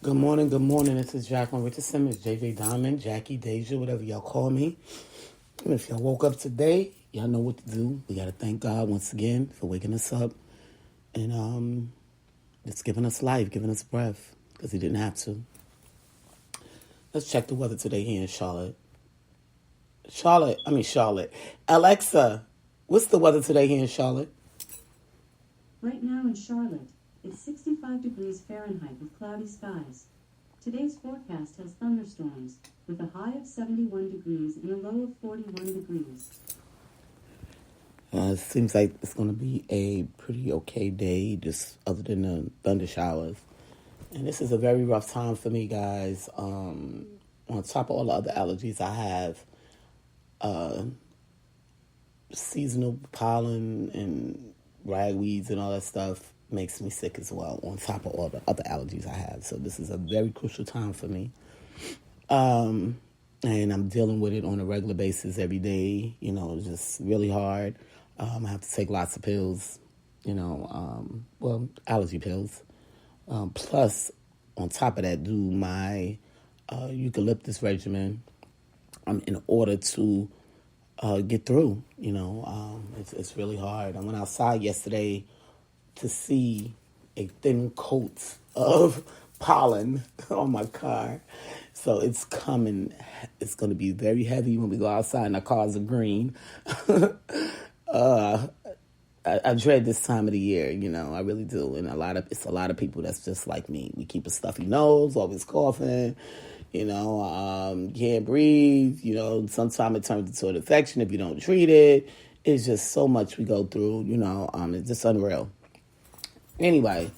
Good morning, good morning. This is Jacqueline Richardson. It's JJ Diamond, Jackie, Deja, whatever y'all call me. And if y'all woke up today, y'all know what to do. We got to thank God once again for waking us up and just giving us life, giving us breath, because He didn't have to. Let's check the weather today here in Charlotte. Charlotte. Alexa, what's the weather today here in Charlotte? Right now in Charlotte, it's 65 degrees Fahrenheit with cloudy skies. Today's forecast has thunderstorms, with a high of 71 degrees and a low of 41 degrees. It seems like it's going to be a pretty okay day, just other than the thunder showers. And this is a very rough time for me, guys. On top of all the other allergies I have, seasonal pollen and ragweeds and all that stuff makes me sick as well, on top of all the other allergies I have. So this is a very crucial time for me. And I'm dealing with it on a regular basis every day. It's just really hard. I have to take lots of pills, allergy pills. Plus, on top of that, do my eucalyptus regimen in order to get through. It's really hard. I went outside yesterday to see a thin coat of pollen on my car. So it's coming. It's going to be very heavy when we go outside and our cars are green. I dread this time of the year, I really do. And it's a lot of people that's just like me. We keep a stuffy nose, always coughing, can't breathe, sometimes it turns into an infection if you don't treat it. It's just so much we go through, it's just unreal. Anyway,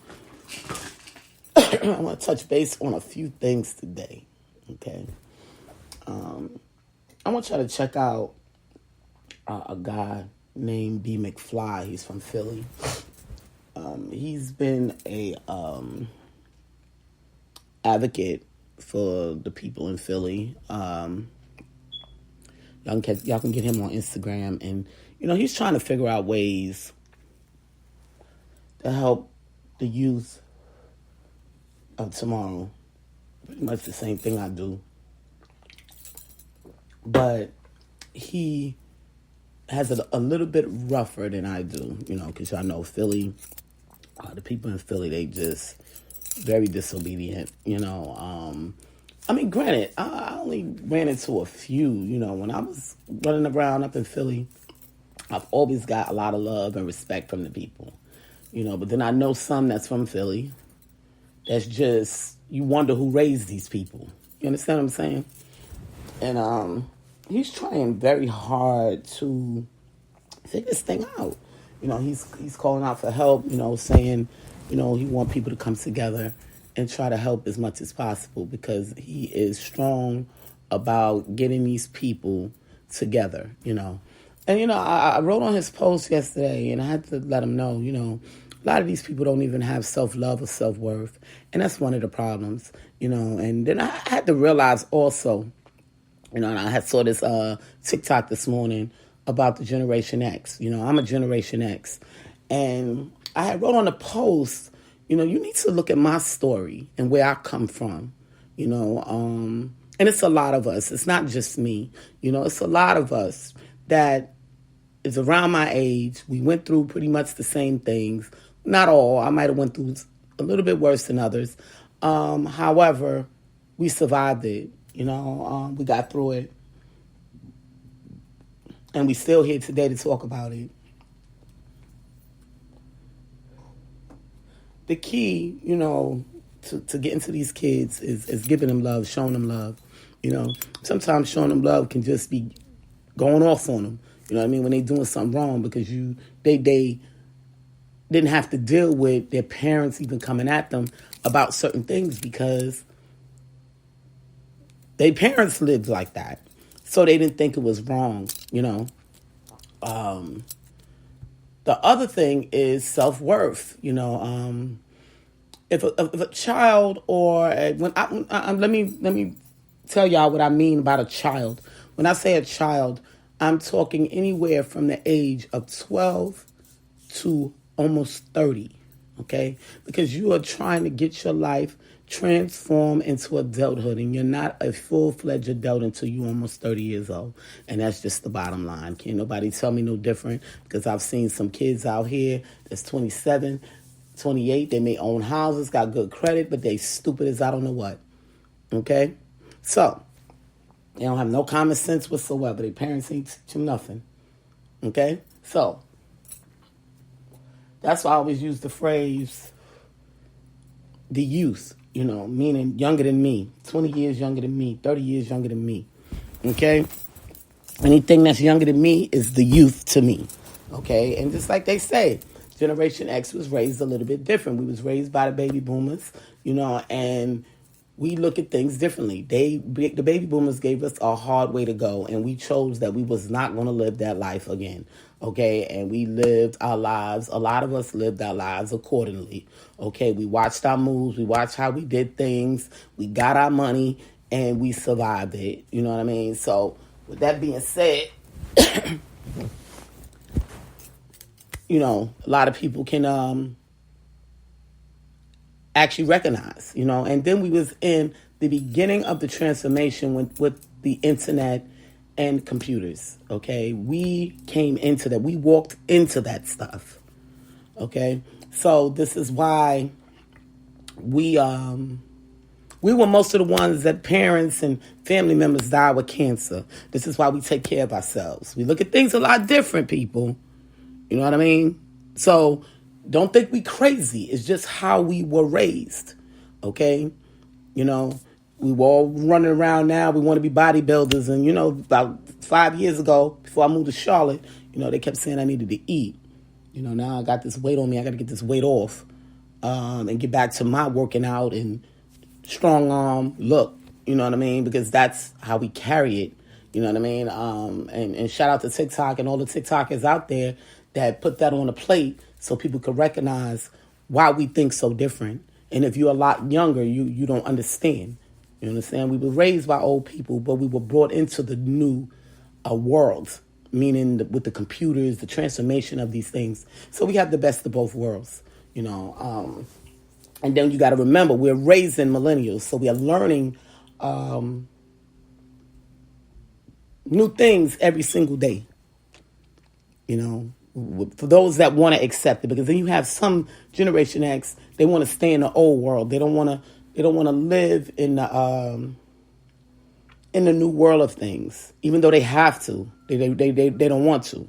I want to touch base on a few things today, okay? I want y'all to check out a guy named B. McFly. He's from Philly. He's been a advocate for the people in Philly. Y'all can get him on Instagram, and he's trying to figure out ways to help the youth of tomorrow. Pretty much the same thing I do, but he has it a little bit rougher than I do, because I know Philly, the people in Philly, they just very disobedient, Granted, I only ran into a few, when I was running around up in Philly, I've always got a lot of love and respect from the people, but then I know some that's from Philly that's just, you wonder who raised these people. You understand what I'm saying? And he's trying very hard to figure this thing out. He's calling out for help, saying, he wants people to come together and try to help as much as possible, because he is strong about getting these people together, And, I wrote on his post yesterday, and I had to let him know, a lot of these people don't even have self-love or self-worth, and that's one of the problems, And then I had to realize also, and I had saw this TikTok this morning about the Generation X. I'm a Generation X. And I had wrote on a post, you need to look at my story and where I come from, and it's a lot of us. It's not just me. It's a lot of us that is around my age. We went through pretty much the same things. Not all. I might have went through a little bit worse than others. However, we survived it. We got through it. And we still here today to talk about it. The key, to getting to these kids is giving them love, showing them love. Sometimes showing them love can just be going off on them. You know what I mean? When they doing something wrong, because they didn't have to deal with their parents even coming at them about certain things, because their parents lived like that. So they didn't think it was wrong, The other thing is self-worth, If a child let me tell y'all what I mean about a child. When I say a child, I'm talking anywhere from the age of 12 to almost 30, okay? Because you are trying to get your life, transform into adulthood, and you're not a full-fledged adult until you're almost 30 years old. And that's just the bottom line. Can't nobody tell me no different, because I've seen some kids out here that's 27, 28. They may own houses, got good credit, but they stupid as I don't know what. Okay? So, they don't have no common sense whatsoever. Their parents ain't teach them nothing. Okay? So, that's why I always use the phrase, the youth, meaning younger than me, 20 years younger than me, 30 years younger than me. Okay? Anything that's younger than me is the youth to me. Okay? And just like they say, Generation X was raised a little bit different. We was raised by the baby boomers, and we look at things differently. The baby boomers gave us a hard way to go, and we chose that we was not going to live that life again. Okay, and we lived our lives. A lot of us lived our lives accordingly. Okay, we watched our moves. We watched how we did things. We got our money, and we survived it. You know what I mean? So, with that being said, a lot of people can actually recognize, and then we was in the beginning of the transformation with the internet and computers, okay? We came into that. We walked into that stuff, okay? So this is why we were most of the ones that parents and family members died with cancer. This is why we take care of ourselves. We look at things a lot different, people. You know what I mean? So don't think we crazy. It's just how we were raised, okay? We were all running around now. We want to be bodybuilders. And, about 5 years ago, before I moved to Charlotte, they kept saying I needed to eat. Now I got this weight on me. I got to get this weight off and get back to my working out and strong arm look. You know what I mean? Because that's how we carry it. You know what I mean? And shout out to TikTok and all the TikTokers out there that put that on a plate so people could recognize why we think so different. And if you're a lot younger, you don't understand. You understand? We were raised by old people, but we were brought into the new world, meaning with the computers, the transformation of these things. So we have the best of both worlds, And then you got to remember, we're raising millennials, so we are learning new things every single day, for those that want to accept it. Because then you have some Generation X, they want to stay in the old world. They don't want to live in the new world of things, even though they have to. They don't want to,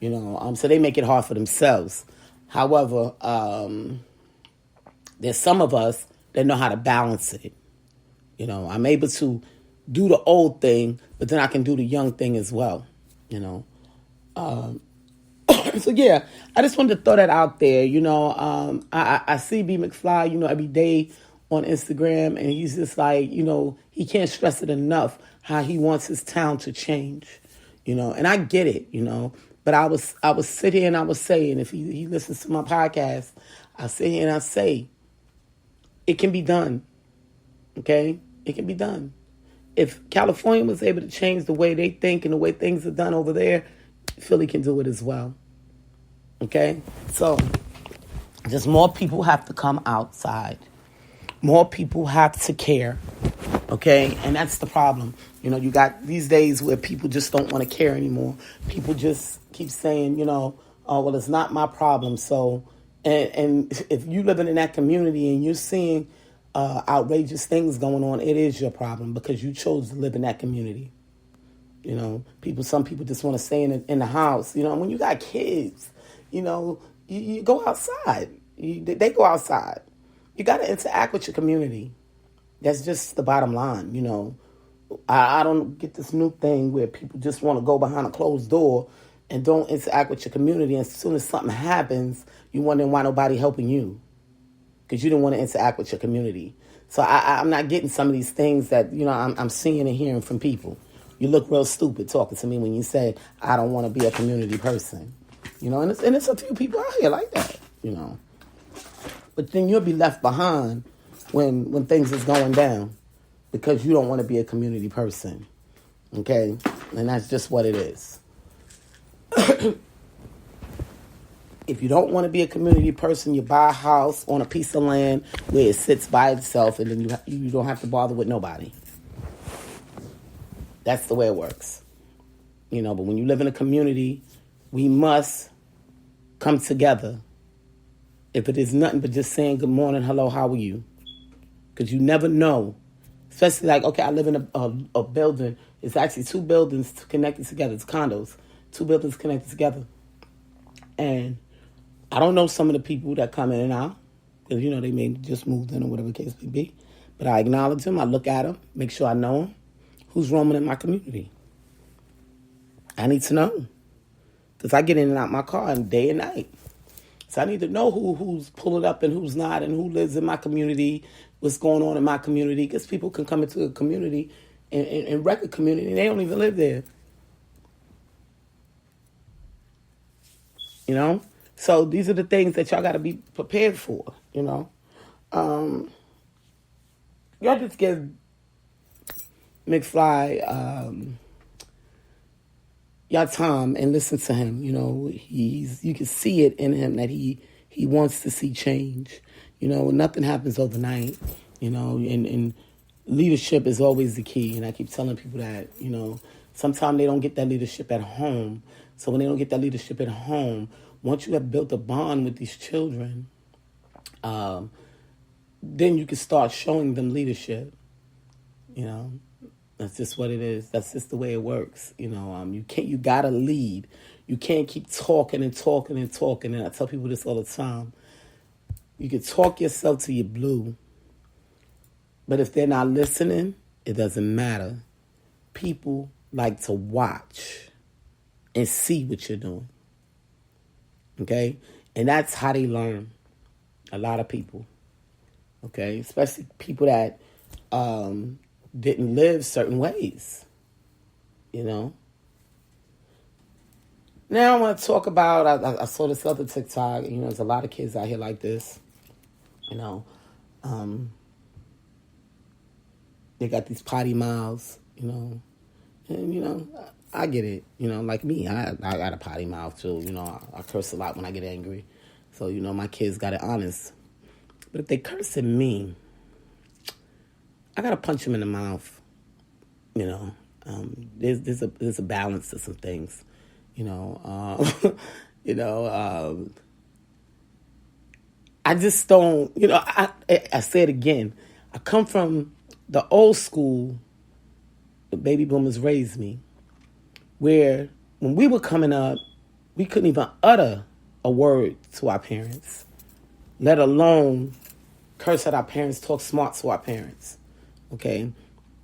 so they make it hard for themselves. However, there's some of us that know how to balance it. I'm able to do the old thing, but then I can do the young thing as well. So yeah, I just wanted to throw that out there. I see B McFly, every day on Instagram, and he's just like, he can't stress it enough how he wants his town to change, and I get it, but I was sit here and I was saying, if he listens to my podcast, I sit here and I say, it can be done, okay? It can be done. If California was able to change the way they think and the way things are done over there, Philly can do it as well, okay? So, just more people have to come outside. More people have to care, okay? And that's the problem. You got these days where people just don't want to care anymore. People just keep saying, oh, well, it's not my problem. So, and if you're living in that community and you're seeing outrageous things going on, it is your problem because you chose to live in that community. Some people just want to stay in the house. When you got kids, you go outside. They go outside. You got to interact with your community. That's just the bottom line, I don't get this new thing where people just want to go behind a closed door and don't interact with your community. And as soon as something happens, you wondering why nobody helping you because you didn't want to interact with your community. So I'm not getting some of these things that, I'm seeing and hearing from people. You look real stupid talking to me when you say, I don't want to be a community person. And it's a few people out here like that, But then you'll be left behind when things is going down because you don't want to be a community person. Okay? And that's just what it is. If you don't want to be a community person, you buy a house on a piece of land where it sits by itself, and then you don't have to bother with nobody. That's the way it works. But when you live in a community, we must come together. If it is nothing but just saying good morning, hello, how are you? Because you never know. Especially I live in a building. It's actually 2 buildings connected together. It's condos. 2 buildings connected together. And I don't know some of the people that come in and out. Because, they may just moved in or whatever the case may be. But I acknowledge them. I look at them. Make sure I know them. Who's roaming in my community? I need to know. Because I get in and out my car day and night. So I need to know who's pulling up and who's not, and who lives in my community, what's going on in my community. Because people can come into a community and wreck a community, and they don't even live there. So these are the things that y'all got to be prepared for, Y'all just give McFly y'all time and listen to him. You can see it in him that he wants to see change. Nothing happens overnight. And leadership is always the key. And I keep telling people that. Sometimes they don't get that leadership at home. So when they don't get that leadership at home, once you have built a bond with these children, then you can start showing them leadership. That's just what it is. That's just the way it works. You gotta lead. You can't keep talking and talking and talking. And I tell people this all the time. You can talk yourself to your blue, but if they're not listening, it doesn't matter. People like to watch and see what you're doing. Okay? And that's how they learn. A lot of people. Okay? Especially people that didn't live certain ways. Now I want to talk about, I saw this other TikTok, there's a lot of kids out here like this, they got these potty mouths, and, I get it, like me, I got a potty mouth too, I curse a lot when I get angry, so, my kids got it honest, but if they curse at me, I got to punch them in the mouth, there's a balance to some things. I just don't, I say it again. I come from the old school, the baby boomers raised me, where when we were coming up, we couldn't even utter a word to our parents, let alone curse at our parents, talk smart to our parents. Okay?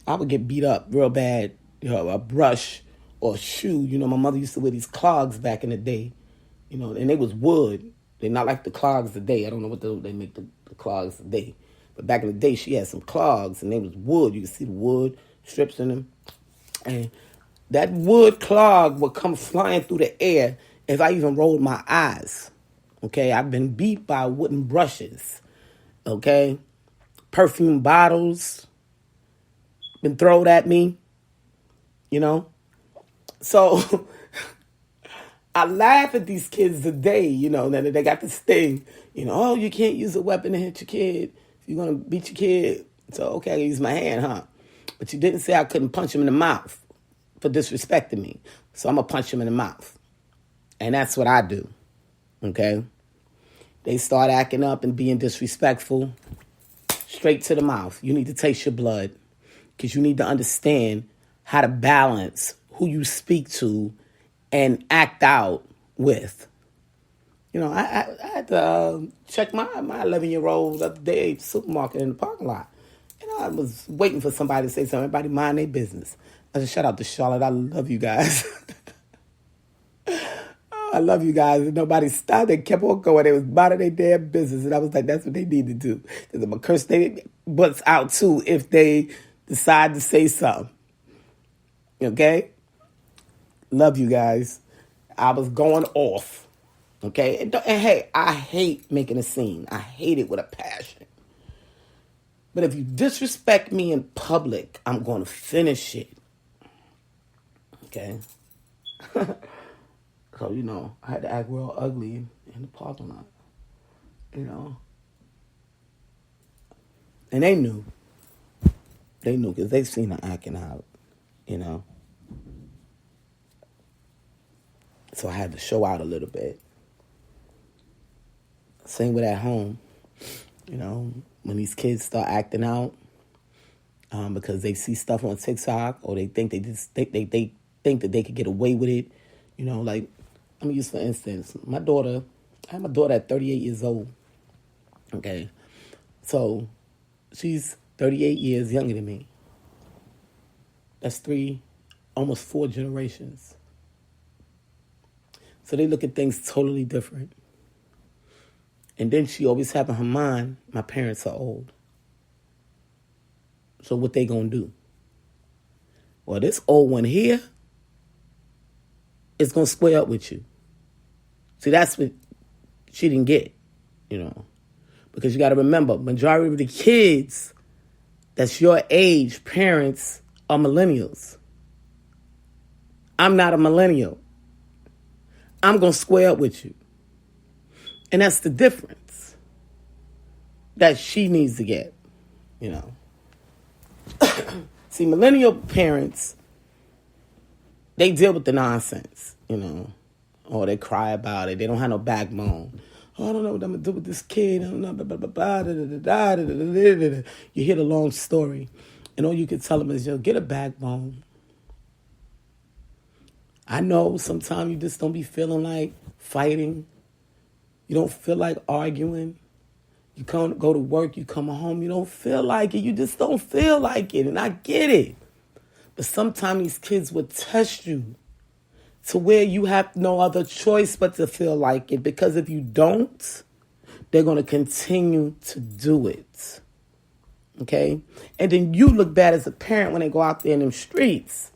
I would get beat up real bad, a brush or a shoe. My mother used to wear these clogs back in the day, and they was wood. They're not like the clogs today. I don't know what they make the clogs today. But back in the day, she had some clogs, and they was wood. You could see the wood strips in them. And that wood clog would come flying through the air if I even rolled my eyes. Okay? I've been beat by wooden brushes. Okay? Perfume bottles been thrown at me. So I laugh at these kids today, that they got this thing, oh, you can't use a weapon to hit your kid. If you're going to beat your kid, so okay, I can use my hand, huh? But you didn't say I couldn't punch him in the mouth for disrespecting me. So I'm going to punch him in the mouth. And that's what I do, okay? They start acting up and being disrespectful, straight to the mouth. You need to taste your blood because you need to understand how to balance who you speak to and act out with. I had to check my 11-year-old the other day at the supermarket in the parking lot. And I was waiting for somebody to say something. Everybody mind their business. I said, shout out to Charlotte. I love you guys. I love you guys. And nobody stopped. They kept on going. They was minding their damn business. And I was like, that's what they need to do. Because I'm going to curse their butts out too if they decide to say something. Okay? Love you guys. I was going off. Okay? And hey, I hate making a scene. I hate it with a passion. But if you disrespect me in public, I'm going to finish it. Okay? So, I had to act real ugly in the parking lot, you know. And they knew. They knew because they seen her acting out, you know. So I had to show out a little bit. Same with at home, when these kids start acting out because they see stuff on TikTok or they think they think that they could get away with it, like let me use for instance, I have my daughter at 38 years old. Okay, so she's 38 years younger than me. That's almost 4 generations. So they look at things totally different. And then she always have in her mind, my parents are old. So what they gonna do? Well, this old one here is gonna square up with you. See, that's what she didn't get, Because you gotta remember, majority of the kids that's your age, parents, are millennials. I'm not a millennial. I'm gonna square up with you. And that's the difference that she needs to get, See, millennial parents, they deal with the nonsense, Or they cry about it. They don't have no backbone. Oh, I don't know what I'm going to do with this kid. I don't know. You hear the long story. And all you can tell them is, get a backbone. I know sometimes you just don't be feeling like fighting. You don't feel like arguing. You go to work, you come home, you don't feel like it. You just don't feel like it. And I get it. But sometimes these kids will test you to where you have no other choice but to feel like it. Because if you don't, they're going to continue to do it. Okay? And then you look bad as a parent when they go out there in them streets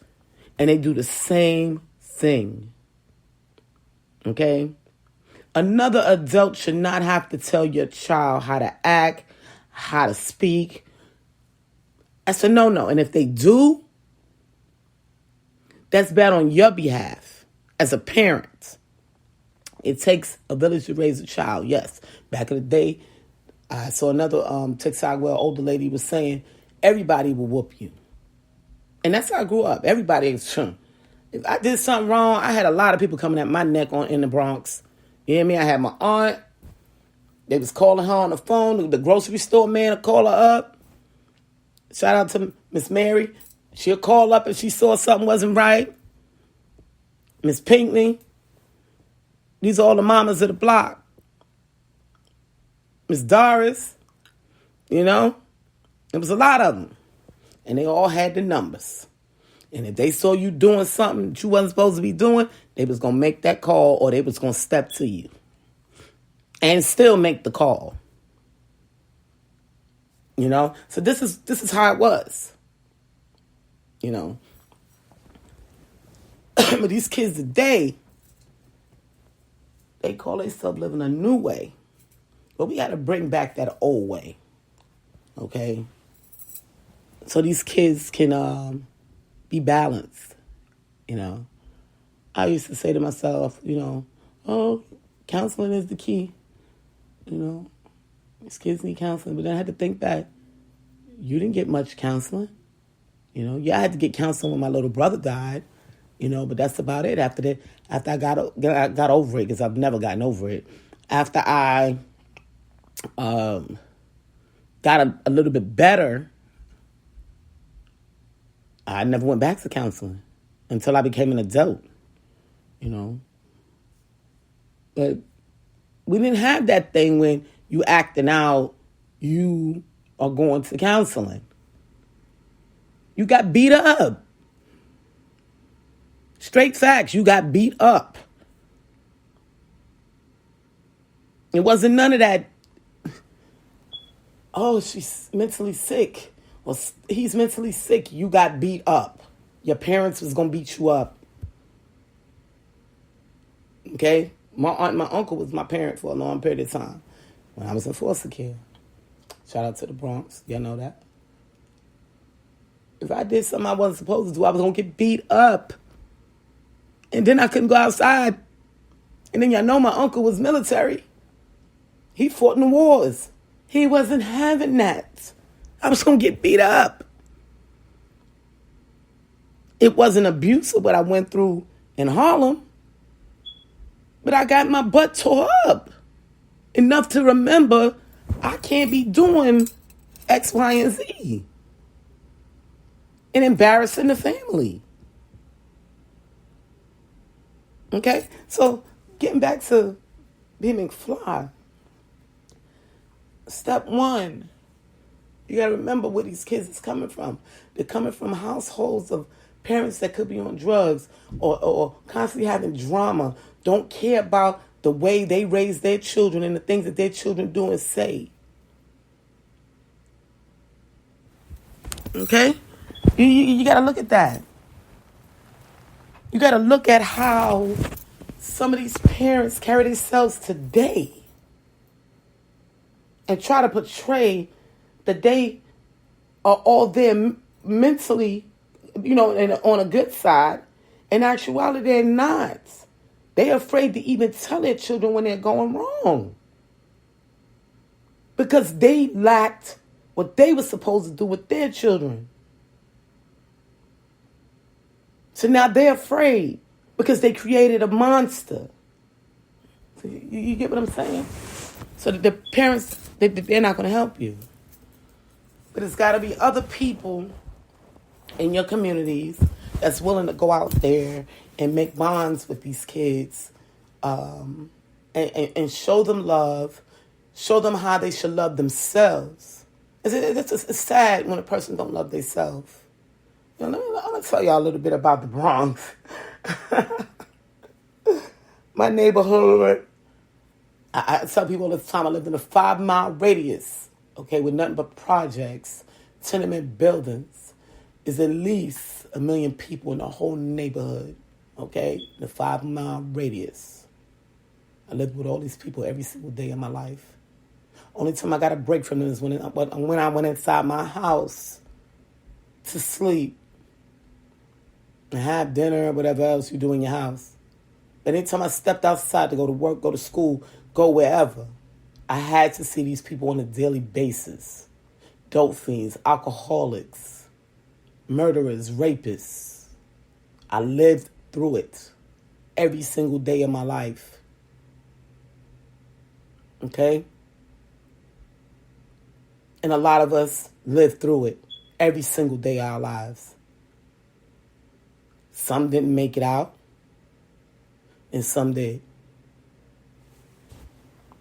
and they do the same thing. Okay? Another adult should not have to tell your child how to act, how to speak. That's a no-no. And if they do, that's bad on your behalf as a parent. It takes a village to raise a child, yes. Back in the day, I saw another TikTok where an older lady was saying, everybody will whoop you. And that's how I grew up. Everybody is, if I did something wrong, I had a lot of people coming at my neck in the Bronx. You hear me? I had my aunt. They was calling her on the phone. The grocery store man would call her up. Shout out to Miss Mary. She'll call up if she saw something wasn't right. Miss Pinckney. These are all the mamas of the block. Miss Doris. It was a lot of them. And they all had the numbers. And if they saw you doing something that you wasn't supposed to be doing, they was going to make that call or they was going to step to you. And still make the call. So this is how it was. But these kids today, they call themselves living a new way. But we got to bring back that old way. Okay? So these kids can be balanced. I used to say to myself, counseling is the key. These kids need counseling. But then I had to think back. You didn't get much counseling. I had to get counseling when my little brother died. But that's about it. After I got over it, because I've never gotten over it. After I got a little bit better, I never went back to counseling until I became an adult. But we didn't have that thing when you acting out, you are going to counseling. You got beat up. Straight facts, you got beat up. It wasn't none of that, oh, she's mentally sick. Well, he's mentally sick. You got beat up. Your parents was going to beat you up. Okay? My aunt and my uncle was my parent for a long period of time when I was in foster care. Shout out to the Bronx. Y'all know that. If I did something I wasn't supposed to do, I was going to get beat up. And then I couldn't go outside And then y'all know my uncle was military. He fought in the wars. He wasn't having that. I was going to get beat up. It wasn't abuse of what I went through in Harlem. But I got my butt tore up. Enough to remember I can't be doing X, Y, and Z. And embarrassing the family. Okay? So, getting back to B. McFly. Step one, you got to remember where these kids is coming from. They're coming from households of parents that could be on drugs or constantly having drama, don't care about the way they raise their children and the things that their children do and say. Okay? You got to look at that. You got to look at how some of these parents carry themselves today and try to portray that they are all there mentally, and on a good side. In actuality, they're not. They're afraid to even tell their children when they're going wrong. Because they lacked what they were supposed to do with their children. So now they're afraid because they created a monster. So you get what I'm saying? So that the parents, they're not going to help you. But it's got to be other people in your communities that's willing to go out there and make bonds with these kids and show them love, show them how they should love themselves. It's sad when a person don't love themselves. I'm going to tell y'all a little bit about the Bronx. My neighborhood, I tell people all the time, I lived in a 5-mile radius, okay, with nothing but projects, tenement buildings. Is at least 1 million people in the whole neighborhood, okay, in a 5-mile radius. I lived with all these people every single day of my life. Only time I got a break from them is when I went inside my house to sleep and have dinner or whatever else you do in your house. But anytime I stepped outside to go to work, go to school, go wherever, I had to see these people on a daily basis. Dope fiends, alcoholics, murderers, rapists. I lived through it every single day of my life. Okay? And a lot of us lived through it every single day of our lives. Some didn't make it out, and some did.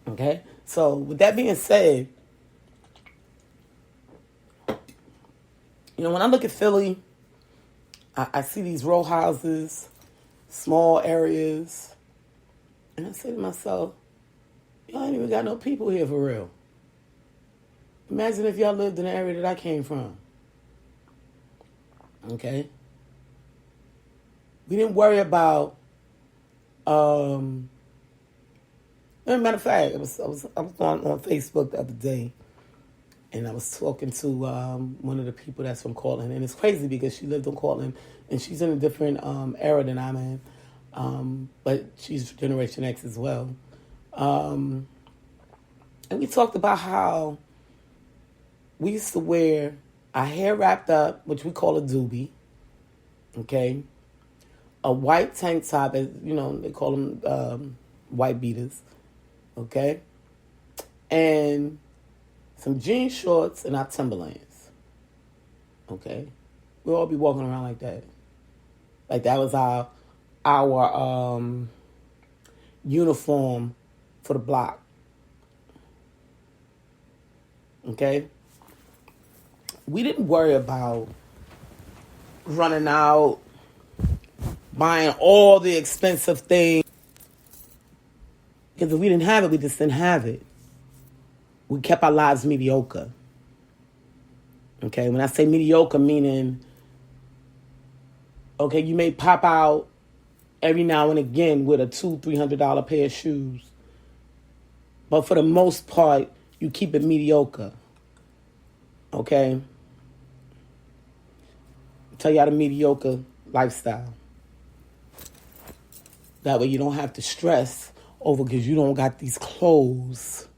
Okay? So, with that being said, when I look at Philly, I see these row houses, small areas, and I say to myself, y'all ain't even got no people here for real. Imagine if y'all lived in the area that I came from. Okay? We didn't worry about, matter of fact, I was on Facebook the other day, and I was talking to one of the people that's from Cortland, and it's crazy because she lived in Cortland, and she's in a different era than I'm in, but she's Generation X as well. And we talked about how we used to wear our hair wrapped up, which we call a doobie, okay? A white tank top, as they call them white beaters, okay? And some jean shorts and our Timberlands, okay? We'll all be walking around like that. Like that was our uniform for the block, okay? We didn't worry about running out, buying all the expensive things. Because if we didn't have it, we just didn't have it. We kept our lives mediocre. Okay, when I say mediocre, meaning, okay, you may pop out every now and again with a $200-$300 pair of shoes. But for the most part, you keep it mediocre. Okay? Tell y'all the mediocre lifestyle. That way you don't have to stress over because you don't got these clothes.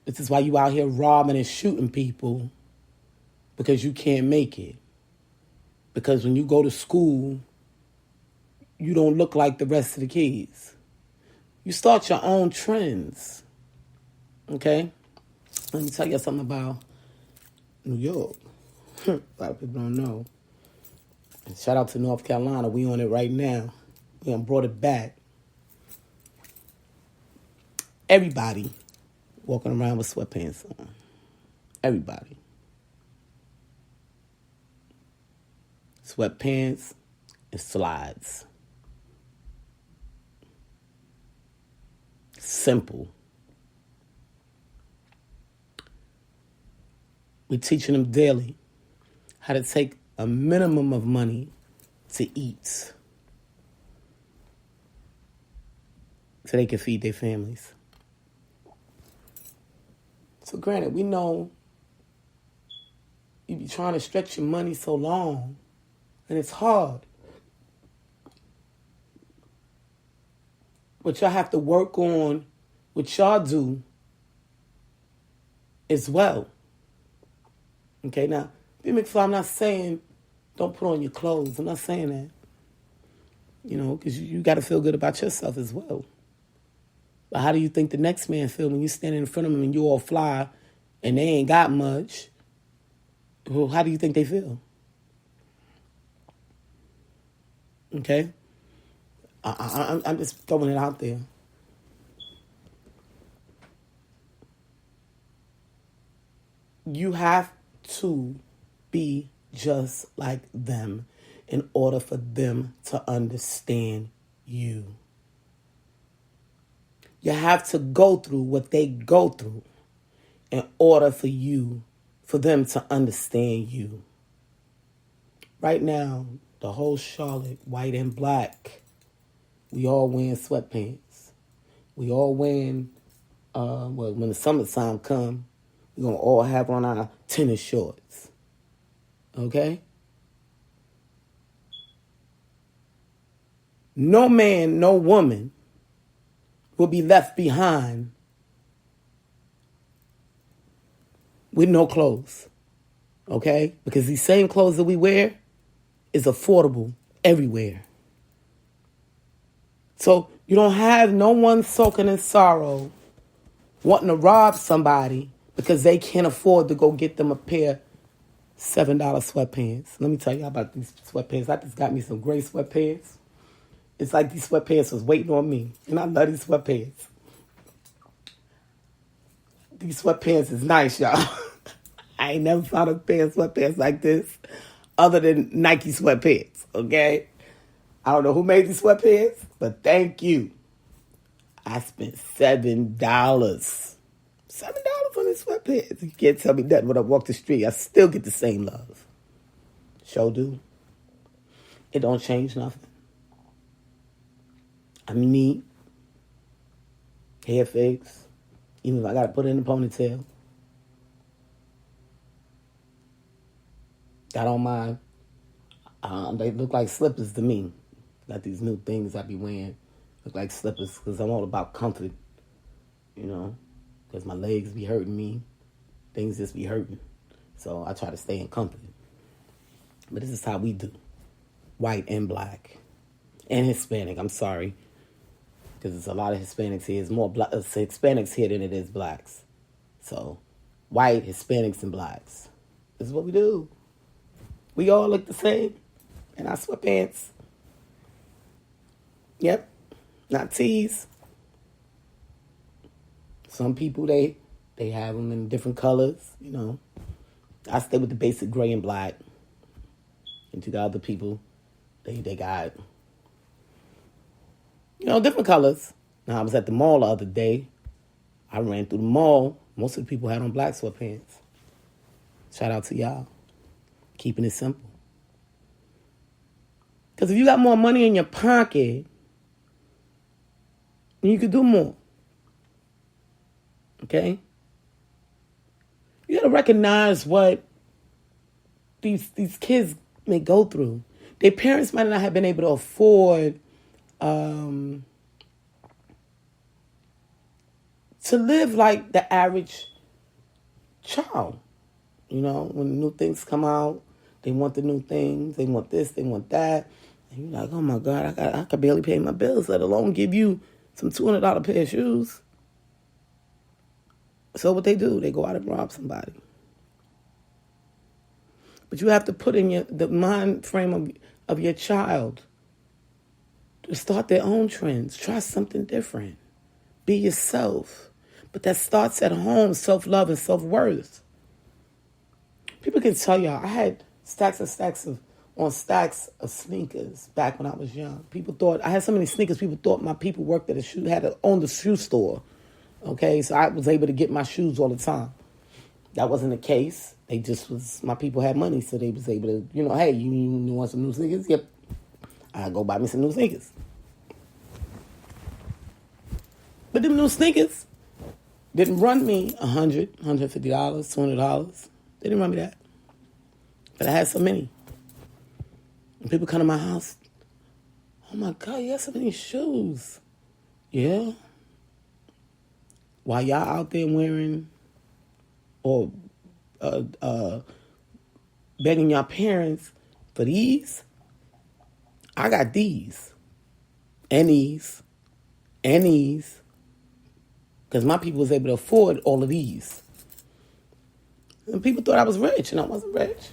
This is why you out here robbing and shooting people, because you can't make it. Because when you go to school, you don't look like the rest of the kids. You start your own trends. Okay? Let me tell you something about New York. A lot of people don't know. And shout out to North Carolina. We on it right now. We done brought it back. Everybody walking around with sweatpants on. Everybody. Sweatpants and slides. Simple. We're teaching them daily how to take a minimum of money to eat so they can feed their families. So granted, we know you be trying to stretch your money so long, and it's hard. But y'all have to work on what y'all do as well. Okay, now, B. McFly, I'm not saying don't put on your clothes. I'm not saying that. You know, because you got to feel good about yourself as well. But how do you think the next man feel when you standing in front of him and you all fly and they ain't got much? Well, how do you think they feel? Okay? I'm just throwing it out there. You have to be just like them in order for them to understand you. You have to go through what they go through in order for them to understand you. Right now, the whole Charlotte, white and black, we all wearing sweatpants. We all wearing, when the summertime come, we're going to all have on our tennis shorts. Okay? No man, no woman will be left behind with no clothes. Okay? Because these same clothes that we wear is affordable everywhere. So you don't have no one soaking in sorrow wanting to rob somebody because they can't afford to go get them a pair of $7 sweatpants. Let me tell you about these sweatpants. I just got me some gray sweatpants. It's like these sweatpants was waiting on me. And I love these sweatpants. These sweatpants is nice, y'all. I ain't never found a pair of sweatpants like this other than Nike sweatpants, okay? I don't know who made these sweatpants, but thank you. I spent $7. $7 on these sweatpants. You can't tell me nothing when I walk the street. I still get the same love. Sure do. It don't change nothing. I'm neat. Hair fix. Even if I got to put it in a ponytail. I don't mind. They look like slippers to me. Got these new things I be wearing. Look like slippers because I'm all about comfort. You know, because my legs be hurting me. Things just be hurting. So I try to stay in comfort. But this is how we do. White and black. And Hispanic, I'm sorry. Because there's a lot of Hispanics here. There's more Hispanics here than it is blacks. So, white, Hispanics, and blacks. This is what we do. We all look the same. And our sweatpants. Yep. Not tees. Some people, they have them in different colors, you know. I stay with the basic gray and black. And you got other people, they got, you know, different colors. Now, I was at the mall the other day. I ran through the mall. Most of the people had on black sweatpants. Shout out to y'all. Keeping it simple. Because if you got more money in your pocket, you could do more. Okay? You got to recognize what these kids may go through. Their parents might not have been able to afford to live like the average child. You know, when new things come out, they want the new things. They want this, they want that. And you're like, oh my God, I could barely pay my bills, let alone give you some $200 pair of shoes. So what they do, they go out and rob somebody. But you have to put in the mind frame of your child to start their own trends. Try something different. Be yourself. But that starts at home, self-love and self-worth. People can tell y'all, I had stacks of sneakers back when I was young. People thought, I had so many sneakers, people thought my people worked at owned a shoe store. Okay, so I was able to get my shoes all the time. That wasn't the case. My people had money, so they was able to, hey, you want some new sneakers? Yep. I go buy me some new sneakers. But them new sneakers didn't run me $100, $150, $200. They didn't run me that. But I had so many. And people come to my house, oh my God, you have so many shoes. Yeah. While y'all out there wearing or begging your parents for these, I got these and these and these because my people was able to afford all of these. And people thought I was rich, and I wasn't rich.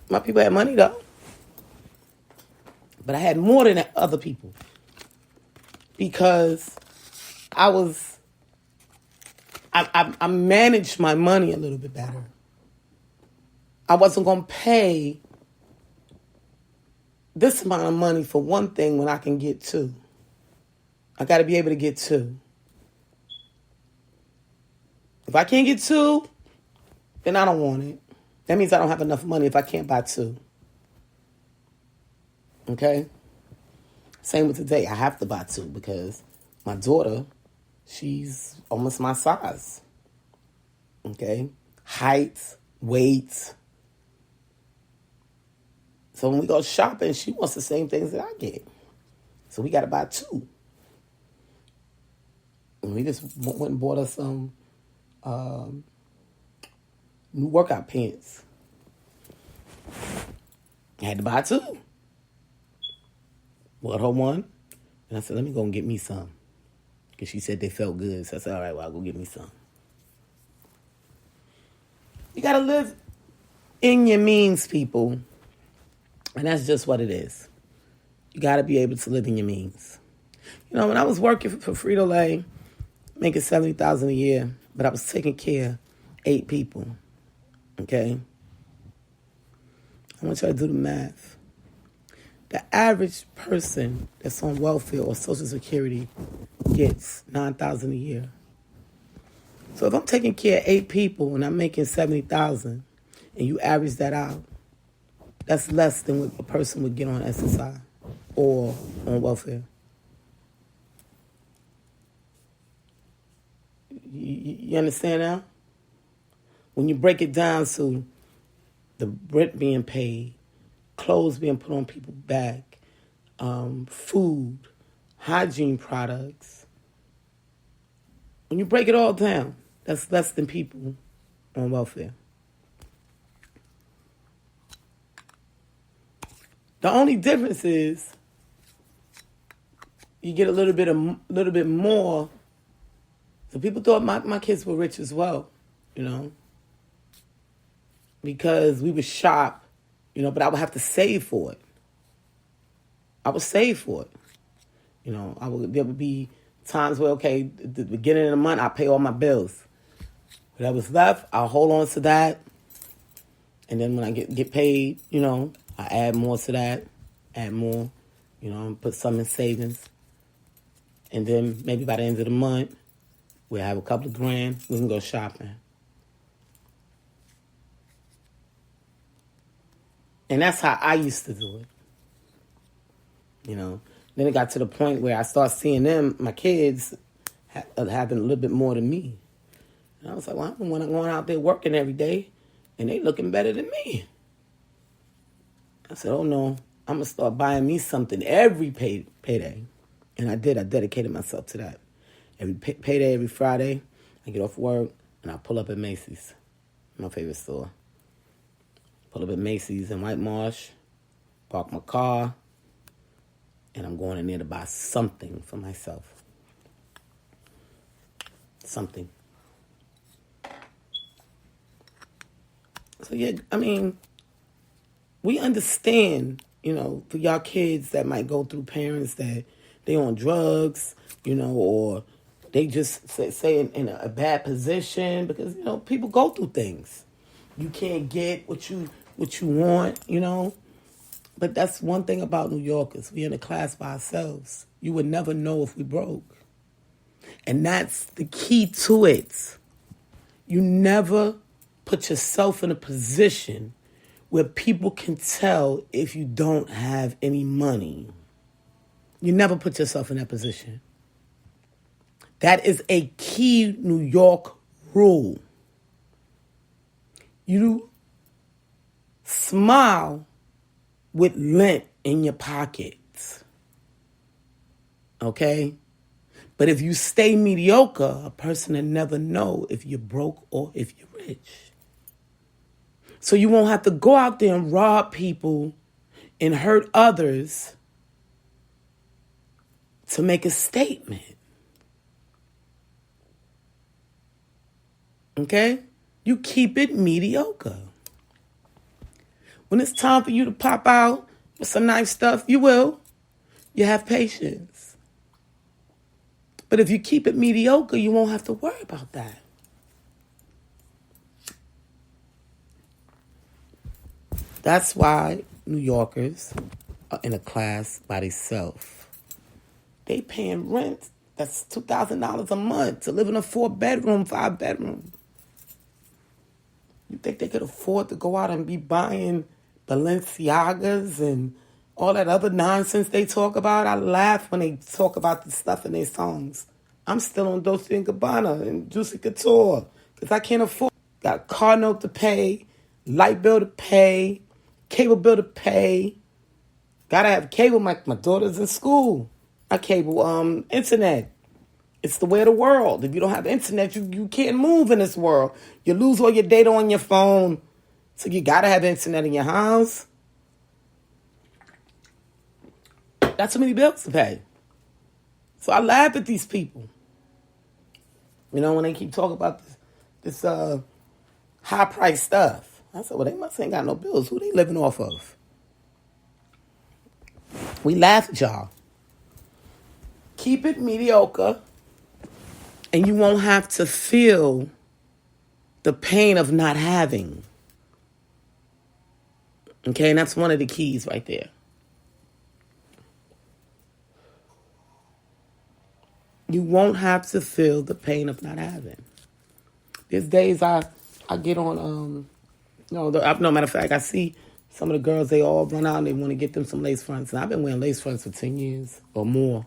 My people had money, though. But I had more than other people because I managed my money a little bit better. I wasn't going to pay this amount of money for one thing when I can get two. I got to be able to get two. If I can't get two, then I don't want it. That means I don't have enough money if I can't buy two. Okay? Same with today. I have to buy two because my daughter, she's almost my size. Okay? Height, weight. So when we go shopping, she wants the same things that I get. So we got to buy two. And we just went and bought us some new workout pants. I had to buy two. Bought her one. And I said, let me go and get me some. Because she said they felt good. So I said, all right, well, I'll go get me some. You got to live in your means, people. And that's just what it is. You got to be able to live in your means. You know, when I was working for Frito-Lay, making $70,000 a year, but I was taking care of 8 people. Okay? I want you to do the math. The average person that's on welfare or Social Security gets $9,000 a year. So if I'm taking care of 8 people and I'm making $70,000 and you average that out, that's less than what a person would get on SSI or on welfare. You understand now? When you break it down to the rent being paid, clothes being put on people's back, food, hygiene products. When you break it all down, that's less than people on welfare. The only difference is you get a little bit more. So people thought my kids were rich as well, you know, because we would shop, you know, but I would have to save for it. I would save for it. You know, there would be times where, okay, at the beginning of the month, I pay all my bills. Whatever was left, I'll hold on to that. And then when I get paid, you know, I add more to that, add more, you know, put some in savings. And then maybe by the end of the month, we'll have a couple of grand, we can go shopping. And that's how I used to do it. You know, then it got to the point where I start seeing them, my kids, having a little bit more than me. And I was like, well, I'm going out there working every day, and they looking better than me. I said, oh no, I'm going to start buying me something every payday. And I did. I dedicated myself to that. Every payday, every Friday, I get off work and I pull up at Macy's, my favorite store. Pull up at Macy's in White Marsh, park my car, and I'm going in there to buy something for myself. Something. So, yeah, I mean, we understand, for y'all kids that might go through parents that they on drugs, or they just say in a bad position because, people go through things. You can't get what you want, But that's one thing about New Yorkers. We in a class by ourselves. You would never know if we broke. And that's the key to it. You never put yourself in a position where people can tell if you don't have any money. You never put yourself in that position. That is a key New York rule. You smile with lint in your pockets. Okay? But if you stay mediocre, a person will never know if you're broke or if you're rich. So you won't have to go out there and rob people and hurt others to make a statement. Okay? You keep it mediocre. When it's time for you to pop out with some nice stuff, you will. You have patience. But if you keep it mediocre, you won't have to worry about that. That's why New Yorkers are in a class by themselves. They paying rent that's $2,000 a month to live in a 4-bedroom, 5-bedroom. You think they could afford to go out and be buying Balenciagas and all that other nonsense they talk about? I laugh when they talk about the stuff in their songs. I'm still on Dolce & Gabbana and Juicy Couture because I can't afford. Got a car note to pay, light bill to pay, cable bill to pay. Gotta have cable. My daughter's in school. I cable internet. It's the way of the world. If you don't have internet, you can't move in this world. You lose all your data on your phone. So you gotta have internet in your house. That's too many bills to pay. So I laugh at these people. When they keep talking about this high price stuff. I said, well, they must ain't got no bills. Who they living off of? We laugh at y'all. Keep it mediocre, and you won't have to feel the pain of not having. Okay, and that's one of the keys right there. You won't have to feel the pain of not having. There's days I get on, no matter of fact, I see some of the girls, they all run out and they want to get them some lace fronts. And I've been wearing lace fronts for 10 years or more.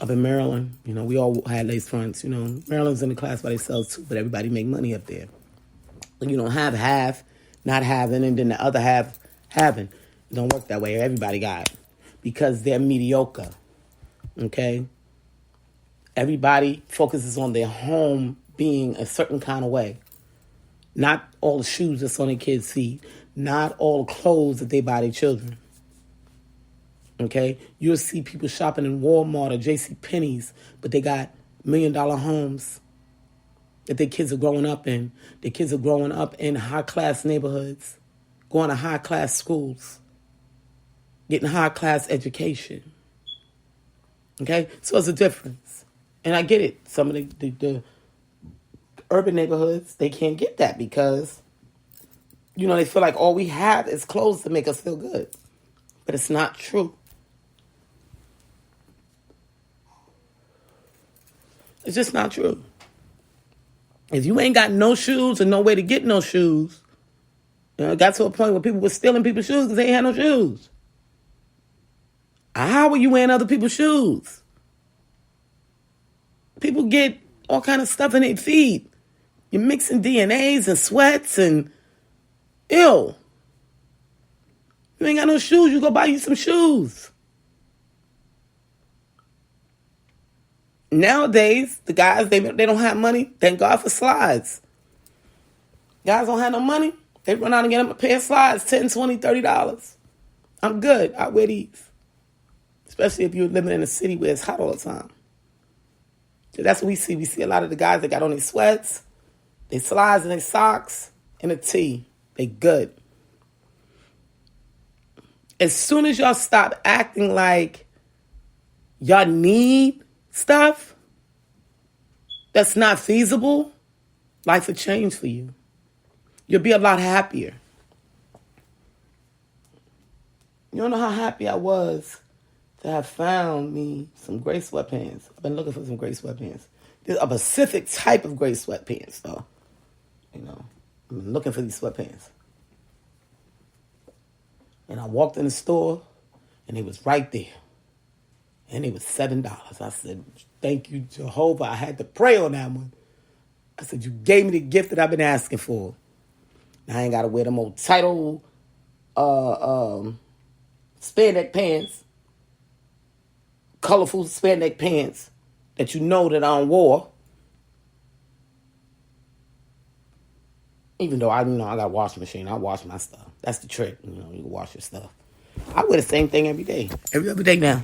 Up in Maryland, we all had lace fronts. Maryland's in the class by themselves too, but everybody make money up there. You don't have half not having and then the other half having. It don't work that way. Everybody got it because they're mediocre. Okay? Everybody focuses on their home being a certain kind of way. Not all the shoes that's on their kids' feet. Not all the clothes that they buy their children. Okay? You'll see people shopping in Walmart or JCPenney's, but they got $1 million homes that their kids are growing up in. Their kids are growing up in high-class neighborhoods, going to high-class schools, getting high-class education. Okay? So it's a difference. And I get it. Some of the urban neighborhoods, they can't get that because, they feel like all we have is clothes to make us feel good. But it's not true. It's just not true. If you ain't got no shoes and no way to get no shoes, it got to a point where people were stealing people's shoes because they ain't had no shoes. How are you wearing other people's shoes? People get all kind of stuff in their feet. You're mixing DNAs and sweats and ew. You ain't got no shoes, you go buy you some shoes. Nowadays, the guys, they don't have money. Thank God for slides. Guys don't have no money. They run out and get them a pair of slides, $10, $20, $30. I'm good. I wear these. Especially if you're living in a city where it's hot all the time. So that's what we see. We see a lot of the guys that got on their sweats, their slides and their socks, and a tee. They good. As soon as y'all stop acting like y'all need stuff that's not feasible, life will change for you. You'll be a lot happier. You don't know how happy I was to have found me some gray sweatpants. I've been looking for some gray sweatpants. There's a specific type of gray sweatpants, though. You know, I've been looking for these sweatpants. And I walked in the store, and it was right there. And it was $7. I said, thank you, Jehovah. I had to pray on that one. I said, you gave me the gift that I've been asking for. Now I ain't got to wear them old tight old spandex pants, colorful spandex pants that you know that I don't wore. Even though I got a washing machine, I wash my stuff. That's the trick. You can wash your stuff. I wear the same thing every day. Every other day now.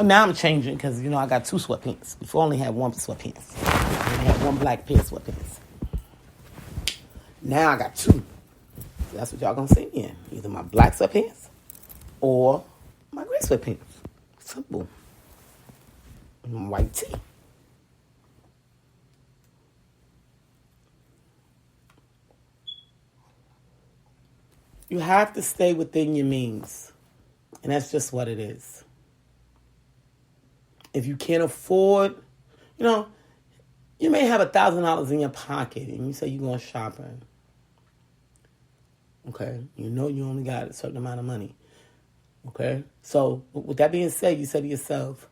Now I'm changing because, I got 2 sweatpants. Before I only had 1 sweatpants. I only had 1 black pair of sweatpants. Now I got 2. So that's what y'all gonna see me in. Either my black sweatpants or my gray sweatpants. Simple. And white tee. You have to stay within your means. And that's just what it is. If you can't afford, you may have $1,000 in your pocket and you say you're going shopping. Okay? You only got a certain amount of money. Okay? So, with that being said, you say to yourself,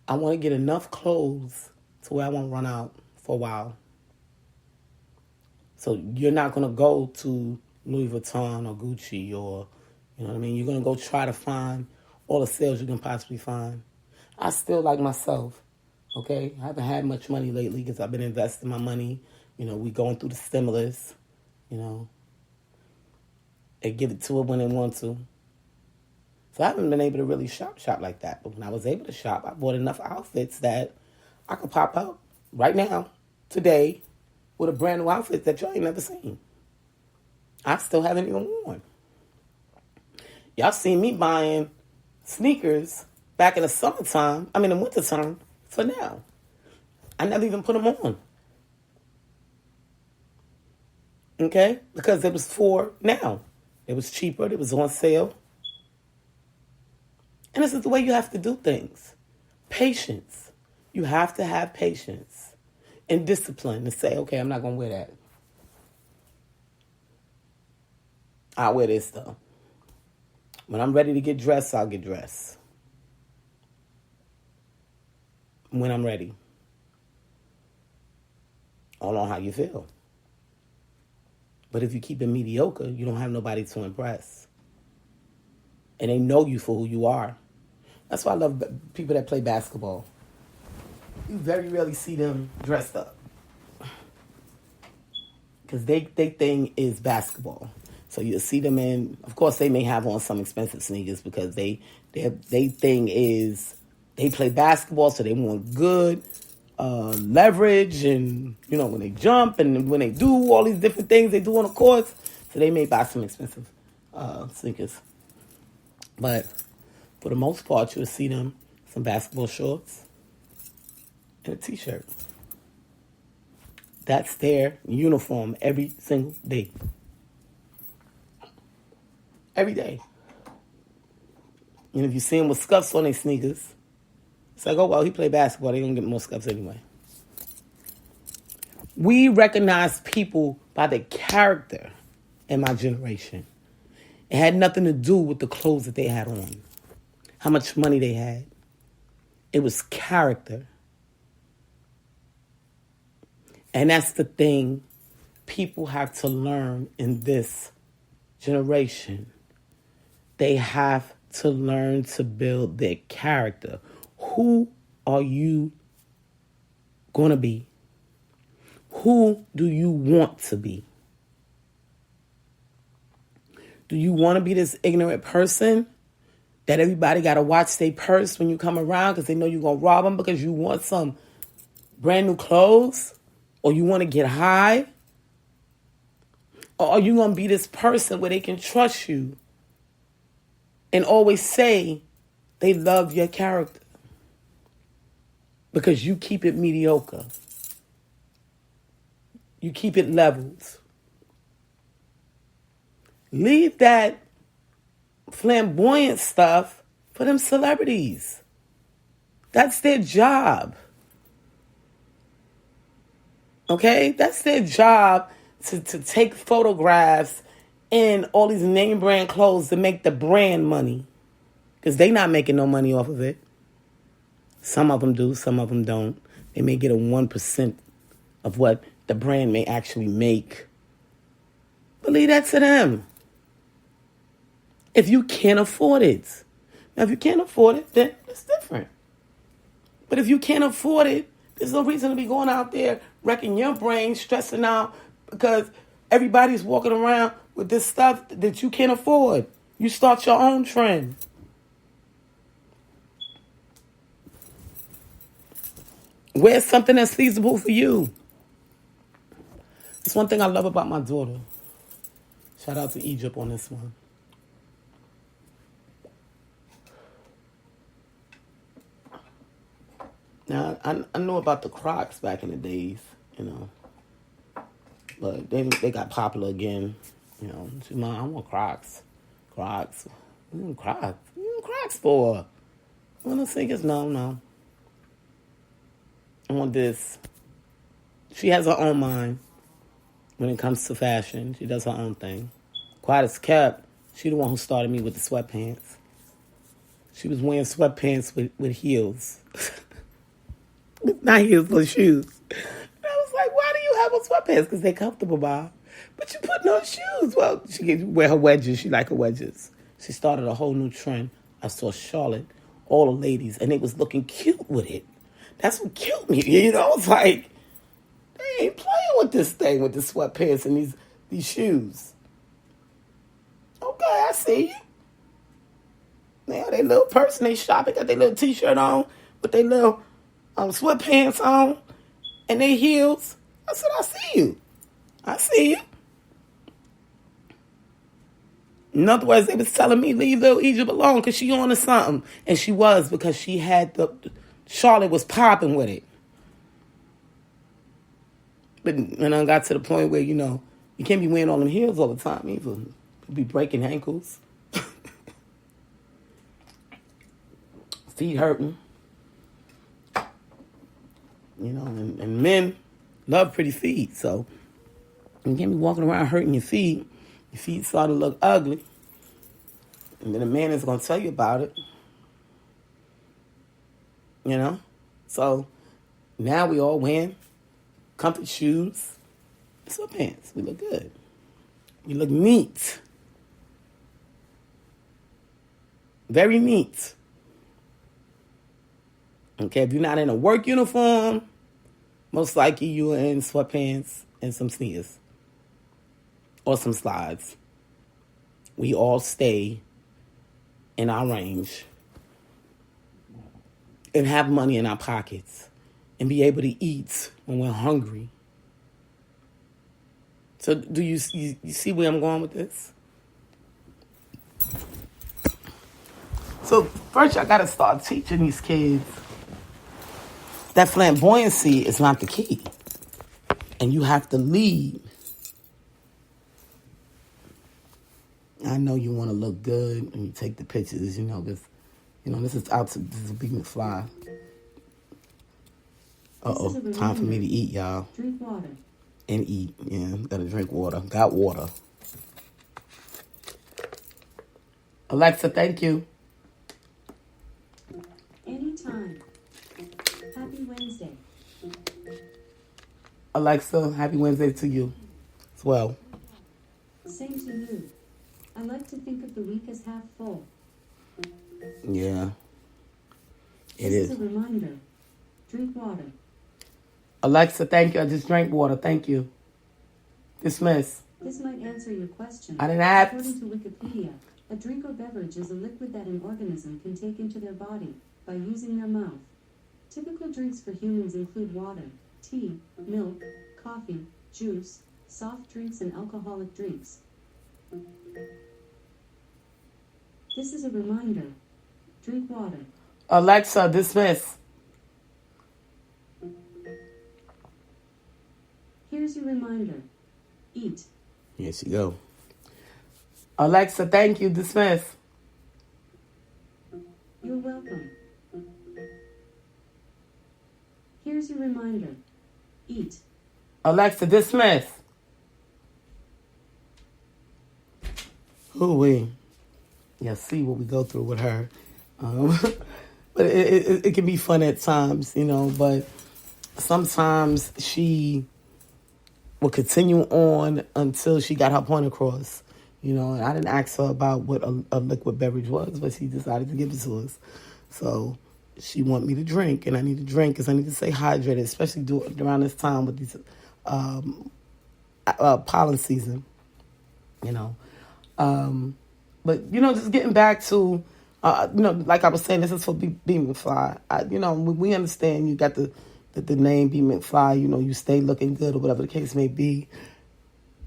I want to get enough clothes to where I won't run out for a while. So, you're not going to go to Louis Vuitton or Gucci or, You're going to go try to find all the sales you can possibly find. I still like myself, okay? I haven't had much money lately because I've been investing my money. We going through the stimulus, They give it to it when they want to. So I haven't been able to really shop like that. But when I was able to shop, I bought enough outfits that I could pop out right now, today, with a brand new outfit that y'all ain't never seen. I still haven't even worn. Y'all seen me buying sneakers back in the wintertime for now. I never even put them on. Okay? Because it was for now. It was cheaper. It was on sale. And this is the way you have to do things. Patience. You have to have patience and discipline to say, okay, I'm not going to wear that. I'll wear this, though. When I'm ready to get dressed, I'll get dressed. When I'm ready. All on how you feel. But if you keep it mediocre, you don't have nobody to impress. And they know you for who you are. That's why I love people that play basketball. You very rarely see them dressed up. Because they thing is basketball. So you'll see them in, of course they may have on some expensive sneakers because they thing is they play basketball, so they want good leverage and, when they jump and when they do all these different things they do on the courts. So they may buy some expensive sneakers. But for the most part, you'll see them some basketball shorts and a t-shirt. That's their uniform every single day. Every day. And if you see them with scuffs on their sneakers, it's like, oh, well, he played basketball. They're going to get more scuffs anyway. We recognize people by their character in my generation. It had nothing to do with the clothes that they had on, how much money they had. It was character. And that's the thing people have to learn in this generation. They have to learn to build their character. Who are you going to be? Who do you want to be? Do you want to be this ignorant person that everybody got to watch their purse when you come around because they know you're going to rob them because you want some brand new clothes? Or you want to get high? Or are you going to be this person where they can trust you and always say they love your character because you keep it mediocre? You keep it levels. Leave that flamboyant stuff for them celebrities. That's their job. Okay? That's their job to take photographs in all these name brand clothes to make the brand money. Because they not making no money off of it. Some of them do, some of them don't. They may get a 1% of what the brand may actually make. But leave that to them. If you can't afford it. Now, if you can't afford it, then it's different. But if you can't afford it, there's no reason to be going out there wrecking your brain, stressing out, because everybody's walking around with this stuff that you can't afford. You start your own trend. Wear something that's feasible for you. That's one thing I love about my daughter. Shout out to Egypt on this one. Now, I know about the Crocs back in the days, you know. But they got popular again. You know, Mom, I want Crocs. Crocs. Crocs. What you Crocs for? I want to sneakers? No. I want this. She has her own mind when it comes to fashion. She does her own thing. Quiet as kept, she the one who started me with the sweatpants. She was wearing sweatpants with heels. Not heels, but shoes. And I was like, why do you have on sweatpants? Because they're comfortable, Bob. But you put no shoes. Well, she can wear her wedges. She like her wedges. She started a whole new trend. I saw Charlotte, all the ladies, and they was looking cute with it. That's what killed me. You know, it's like, they ain't playing with this thing, with the sweatpants and these shoes. Okay, I see you. Now, they little person, they shopping, got their little t-shirt on with their little sweatpants on and their heels. I said, I see you. I see you. In other words, they was telling me, leave little Egypt alone because she on to something. And she was, because she had Charlotte was popping with it. But when I got to the point where, you know, you can't be wearing all them heels all the time either. You'll be breaking ankles. Feet hurting. You know, and men love pretty feet. So you can't be walking around hurting your feet. Your feet start to look ugly. And then a man is going to tell you about it. You know? So now we all wearing comfy shoes, sweatpants. We look good. We look neat. Very neat. Okay, if you're not in a work uniform, most likely you're in sweatpants and some sneakers. Or some slides. We all stay in our range. And have money in our pockets. And be able to eat when we're hungry. So do you see where I'm going with this? So first I got to start teaching these kids that flamboyancy is not the key. And you have to lead. I know you want to look good and you take the pictures, you know, this is Big McFly. Time for me to eat, y'all. Drink water. And eat. Yeah, gotta drink water. Got water. Alexa, thank you. Anytime. Happy Wednesday. Alexa, happy Wednesday to you as well. Same to you. I like to think of the week as half full. Yeah. It This is. is a reminder. Drink water. Alexa, thank you. I just drank water. Thank you. Dismiss. This might answer your question. I didn't ask. According to Wikipedia, a drink or beverage is a liquid that an organism can take into their body by using their mouth. Typical drinks for humans include water, tea, milk, coffee, juice, soft drinks, and alcoholic drinks. This is a reminder. Drink water. Alexa, dismiss. Here's your reminder. Eat. Here she go. Alexa, thank you. Dismiss. You're welcome. Here's your reminder. Eat. Alexa, dismiss. Ooh-wee. Yeah, see what we go through with her. But it can be fun at times, you know, but sometimes she will continue on until she got her point across. You know, and I didn't ask her about what a liquid beverage was, but she decided to give it to us. So she wanted me to drink, and I need to drink because I need to stay hydrated, especially around this time with these pollen season, you know. But, you know, just getting back to, you know, like I was saying, this is for B McFly. You know, we understand you got the name B McFly, you know, you stay looking good or whatever the case may be.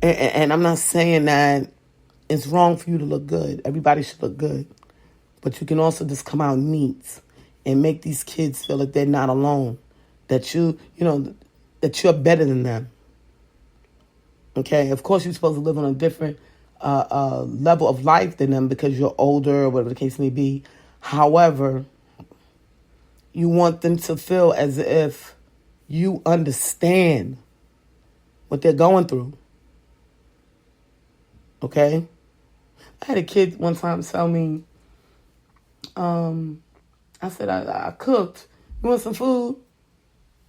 And I'm not saying that it's wrong for you to look good. Everybody should look good. But you can also just come out neat and make these kids feel like they're not alone. That that you're better than them. Okay? Of course, you're supposed to live on a different level of life than them because you're older or whatever the case may be. However, you want them to feel as if you understand what they're going through. Okay? I had a kid one time tell me, I said, I cooked. You want some food?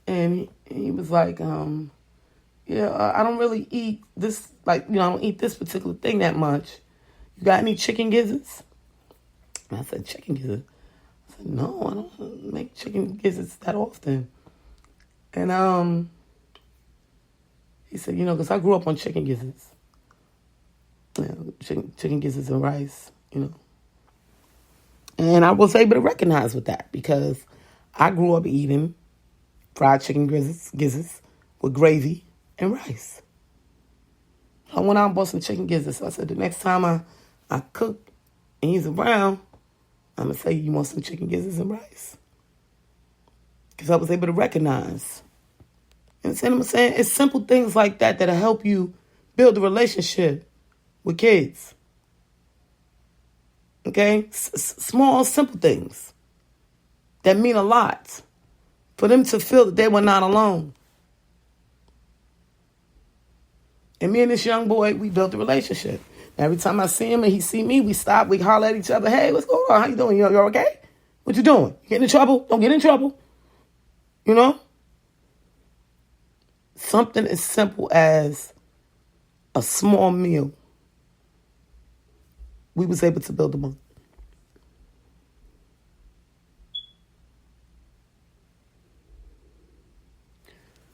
And he was like, yeah, I don't really eat this, like, you know, I don't eat this particular thing that much. You got any chicken gizzards? And I said, chicken gizzards? I said, no, I don't make chicken gizzards that often. And he said, you know, because I grew up on chicken gizzards. You know, chicken gizzards and rice, you know. And I was able to recognize with that because I grew up eating fried chicken gizzards with gravy and rice. So I went out and bought some chicken gizzards. So I said, the next time I cook and he's around, I'm going to say, you want some chicken gizzards and rice? Because I was able to recognize. And I'm saying it's simple things like that that'll help you build a relationship with kids. Okay? Small, simple things that mean a lot for them to feel that they were not alone. And me and this young boy, we built a relationship. Every time I see him and he see me, we stop, we holler at each other. Hey, what's going on? How you doing? You're okay? What you doing? You getting in trouble? Don't get in trouble. You know? Something as simple as a small meal. We was able to build a bond.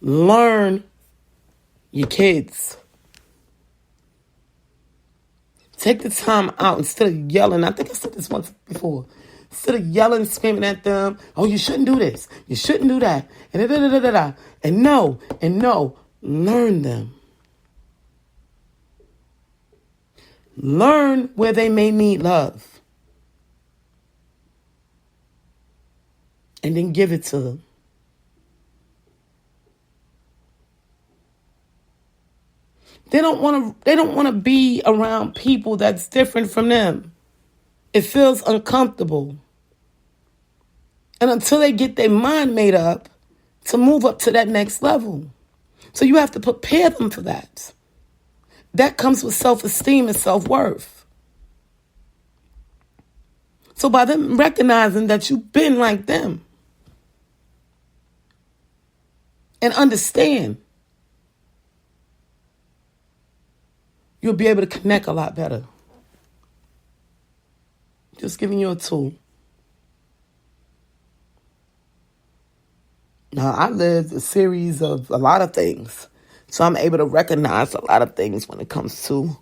Learn your kids. Take the time out instead of yelling. I think I said this once before. Instead of yelling, screaming at them, oh, you shouldn't do this. You shouldn't do that. And da-da-da-da-da. And no. Learn them. Learn where they may need love. And then give it to them. They don't want to be around people that's different from them. It feels uncomfortable. And until they get their mind made up to move up to that next level. So you have to prepare them for that. That comes with self-esteem and self-worth. So by them recognizing that you've been like them and understand, you'll be able to connect a lot better. Just giving you a tool. Now, I lived a series of a lot of things. So I'm able to recognize a lot of things when it comes to,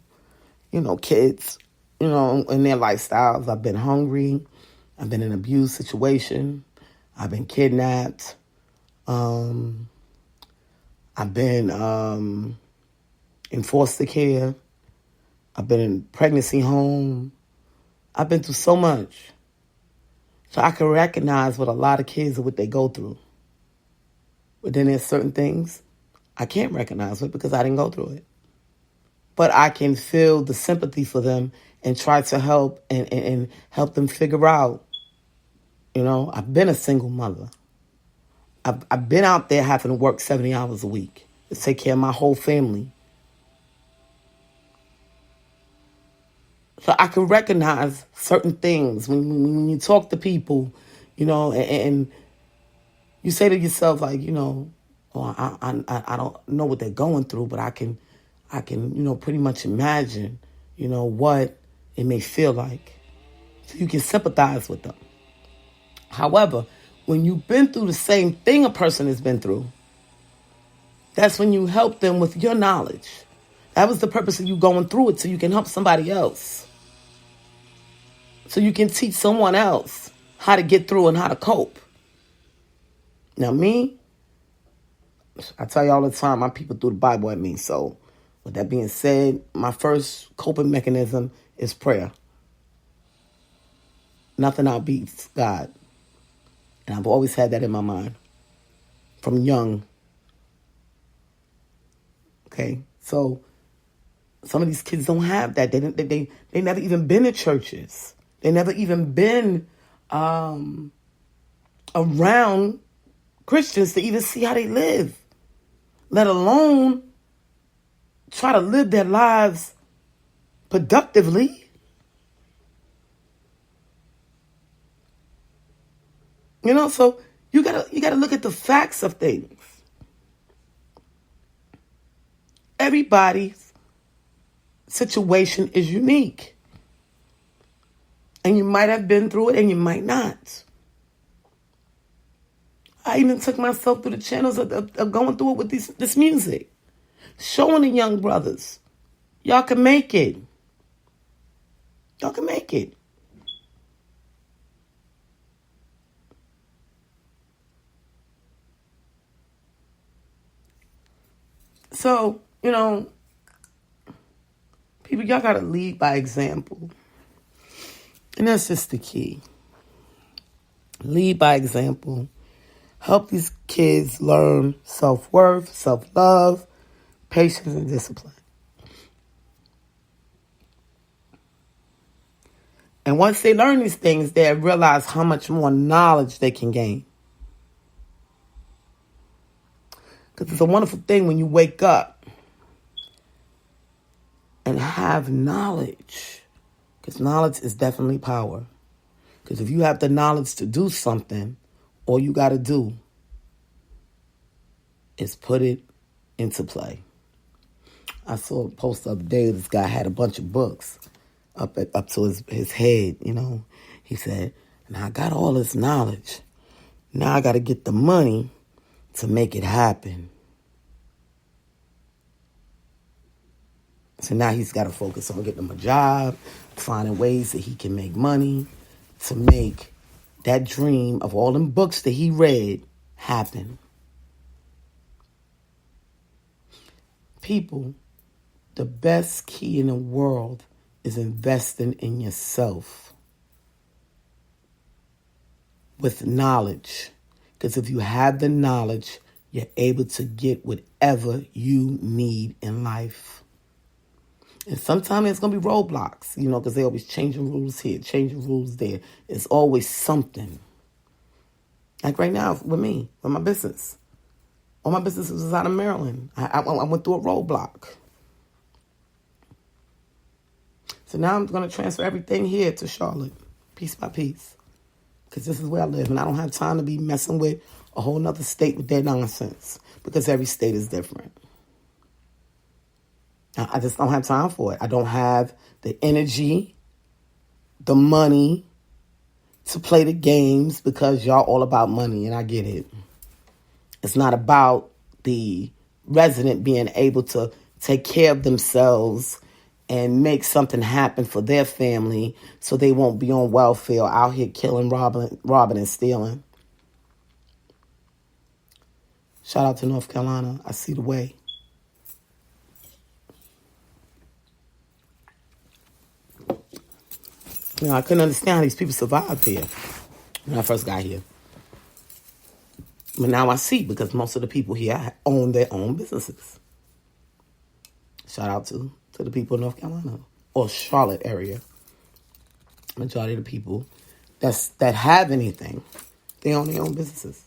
kids, and their lifestyles. I've been hungry. I've been in an abused situation. I've been kidnapped. I've been in foster care. I've been in pregnancy home. I've been through so much. So I can recognize what a lot of kids and what they go through. But then there's certain things I can't recognize it because I didn't go through it. But I can feel the sympathy for them and try to help and help them figure out. I've been a single mother. I've been out there having to work 70 hours a week to take care of my whole family. So I can recognize certain things when you talk to people, and you say to yourself, like, I don't know what they're going through, but I can, pretty much imagine, what it may feel like. So you can sympathize with them. However, when you've been through the same thing a person has been through, that's when you help them with your knowledge. That was the purpose of you going through it, so you can help somebody else. So you can teach someone else how to get through and how to cope. Now me, I tell you all the time, my people threw the Bible at me. So with that being said, my first coping mechanism is prayer. Nothing outbeats God. And I've always had that in my mind from young. Okay, so some of these kids don't have that. They never even been to churches. They never even been around Christians to even see how they live, let alone try to live their lives productively. So you gotta look at the facts of things. Everybody's situation is unique. And you might have been through it and you might not. I even took myself through the channels of going through it with this music. Showing the young brothers, y'all can make it. Y'all can make it. So, people, y'all got to lead by example. And that's just the key. Lead by example. Help these kids learn self-worth, self-love, patience, and discipline. And once they learn these things, they realize how much more knowledge they can gain. Because it's a wonderful thing when you wake up and have knowledge. Because knowledge is definitely power. Because if you have the knowledge to do something, all you got to do is put it into play. I saw a post the other day. This guy had a bunch of books up to his head, He said, now I got all this knowledge. Now I got to get the money to make it happen. So now he's got to focus on getting him a job, finding ways that he can make money to make that dream of all them books that he read happen. People, the best key in the world is investing in yourself with knowledge. Because if you have the knowledge, you're able to get whatever you need in life. And sometimes it's going to be roadblocks, because they're always changing rules here, changing rules there. It's always something. Like right now with me, with my business. All my businesses was out of Maryland. I went through a roadblock. So now I'm going to transfer everything here to Charlotte, piece by piece. Because this is where I live, and I don't have time to be messing with a whole nother state with their nonsense. Because every state is different. I just don't have time for it. I don't have the energy, the money to play the games because y'all all about money, and I get it. It's not about the resident being able to take care of themselves and make something happen for their family so they won't be on welfare out here killing, robbing and stealing. Shout out to North Carolina. I see the way. You know, I couldn't understand how these people survived here when I first got here. But now I see, because most of the people here own their own businesses. Shout out to the people in North Carolina or Charlotte area. Majority of the people that have anything, they own their own businesses.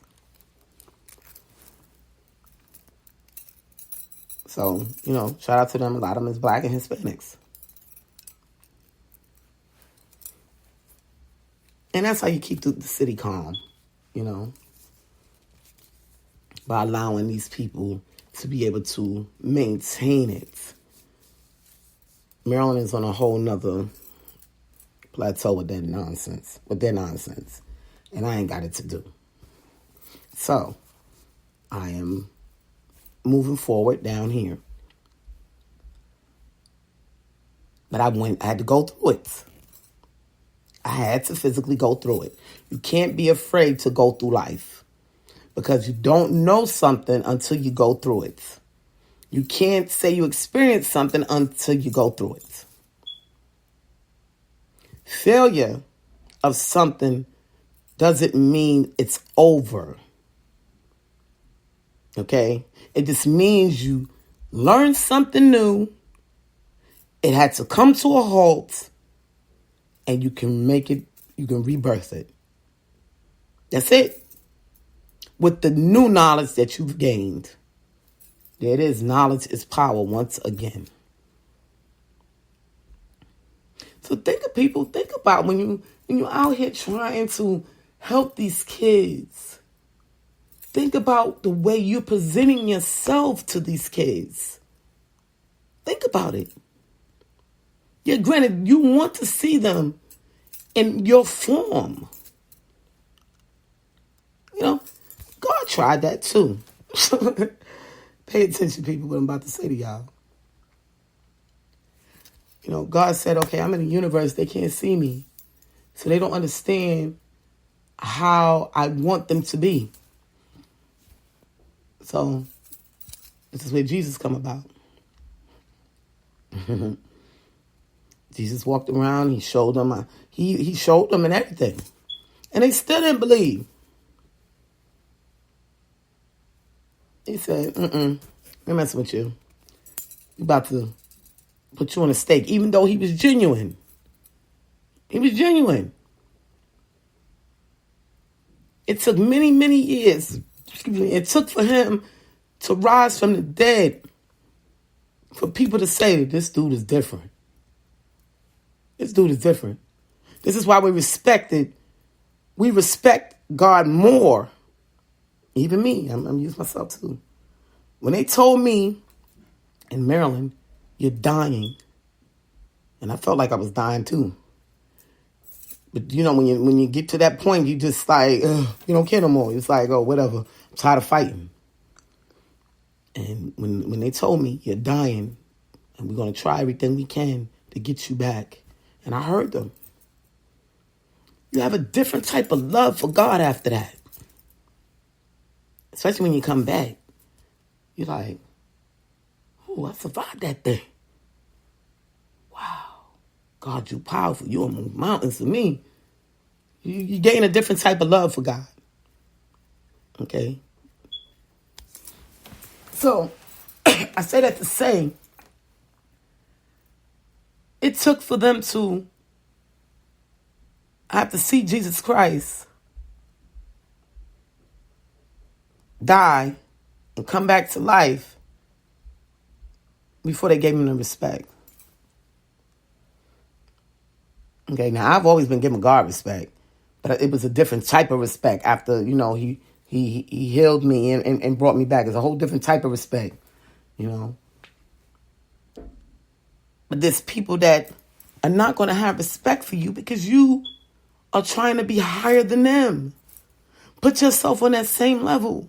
So, you know, shout out to them. A lot of them is Black and Hispanics. And that's how you keep the city calm, you know, by allowing these people to be able to maintain it. Maryland is on a whole nother plateau with their nonsense. And I ain't got it to do. So, I am moving forward down here. But I had to go through it. I had to physically go through it. You can't be afraid to go through life because you don't know something until you go through it. You can't say you experienced something until you go through it. Failure of something doesn't mean it's over. Okay? It just means you learned something new. It had to come to a halt. And you can make it, you can rebirth it. That's it. With the new knowledge that you've gained. There it is. Knowledge is power once again. So think about when you're out here trying to help these kids. Think about the way you're presenting yourself to these kids. Think about it. Yeah, granted, you want to see them in your form. You know, God tried that too. Pay attention, people, what I'm about to say to y'all. You know, God said, okay, I'm in the universe. They can't see me. So they don't understand how I want them to be. So this is where Jesus come about. Jesus walked around. He showed them. He showed them and everything, and they still didn't believe. He said, "I'm messing with you. We about to put you on a stake." Even though he was genuine, It took many, many years. It took for him to rise from the dead, for people to say that this dude is different. This dude is different. This is why we respect God more. Even me. I'm using myself too. When they told me in Maryland, you're dying. And I felt like I was dying too. But you know, when you get to that point, you just like, you don't care no more. It's like, oh, whatever. I'm tired of fighting. And when they told me, you're dying, and we're going to try everything we can to get you back. And I heard them. You have a different type of love for God after that. Especially when you come back. You're like, oh, I survived that thing. Wow. God, you powerful. You move mountains for me. You gain a different type of love for God. Okay? So, I say that to say, it took for them to have to see Jesus Christ die and come back to life before they gave him the respect. Okay, now I've always been giving God respect, but it was a different type of respect after, you know, he healed me and brought me back. It's a whole different type of respect, you know. But there's people that are not going to have respect for you because you are trying to be higher than them. Put yourself on that same level.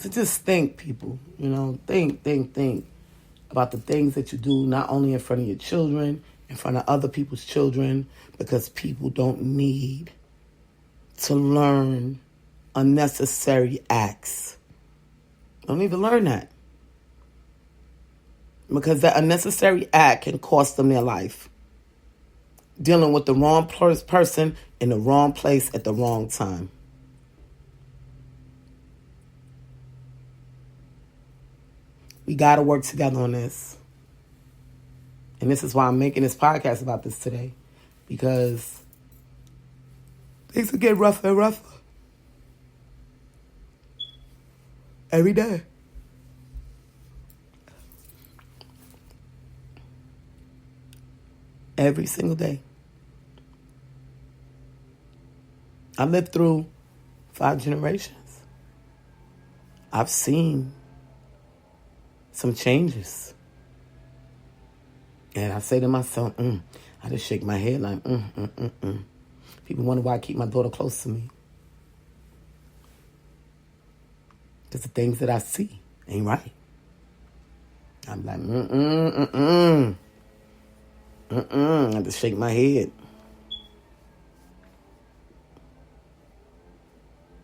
So just think, people, think about the things that you do, not only in front of your children, in front of other people's children, because people don't need to learn unnecessary acts. Don't even learn that. Because that unnecessary act can cost them their life. Dealing with the wrong person in the wrong place at the wrong time. We got to work together on this. And this is why I'm making this podcast about this today. Because things will get rougher and rougher. Every day. Every single day. I lived through 5 generations. I've seen some changes. And I say to myself, I just shake my head like, People wonder why I keep my daughter close to me. Because the things that I see ain't right. I'm like, I just shake my head.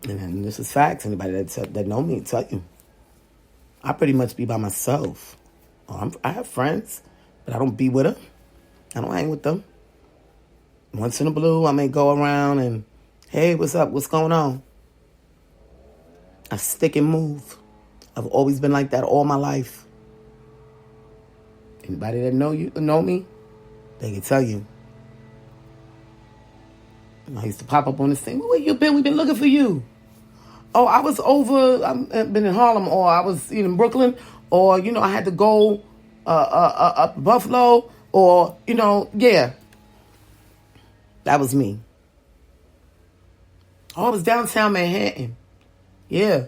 And then this is facts. Anybody that know me tell you. I pretty much be by myself. I have friends, but I don't be with them. I don't hang with them. Once in a blue, I may go around and, hey, what's up? What's going on? I stick and move. I've always been like that all my life. Anybody that know me, they can tell you. I used to pop up on this thing. Where you been? We've been looking for you. Oh, I was I've been in Harlem, or I was in Brooklyn, or, I had to go up to Buffalo, or, yeah. That was me. Oh, I was downtown Manhattan. Yeah.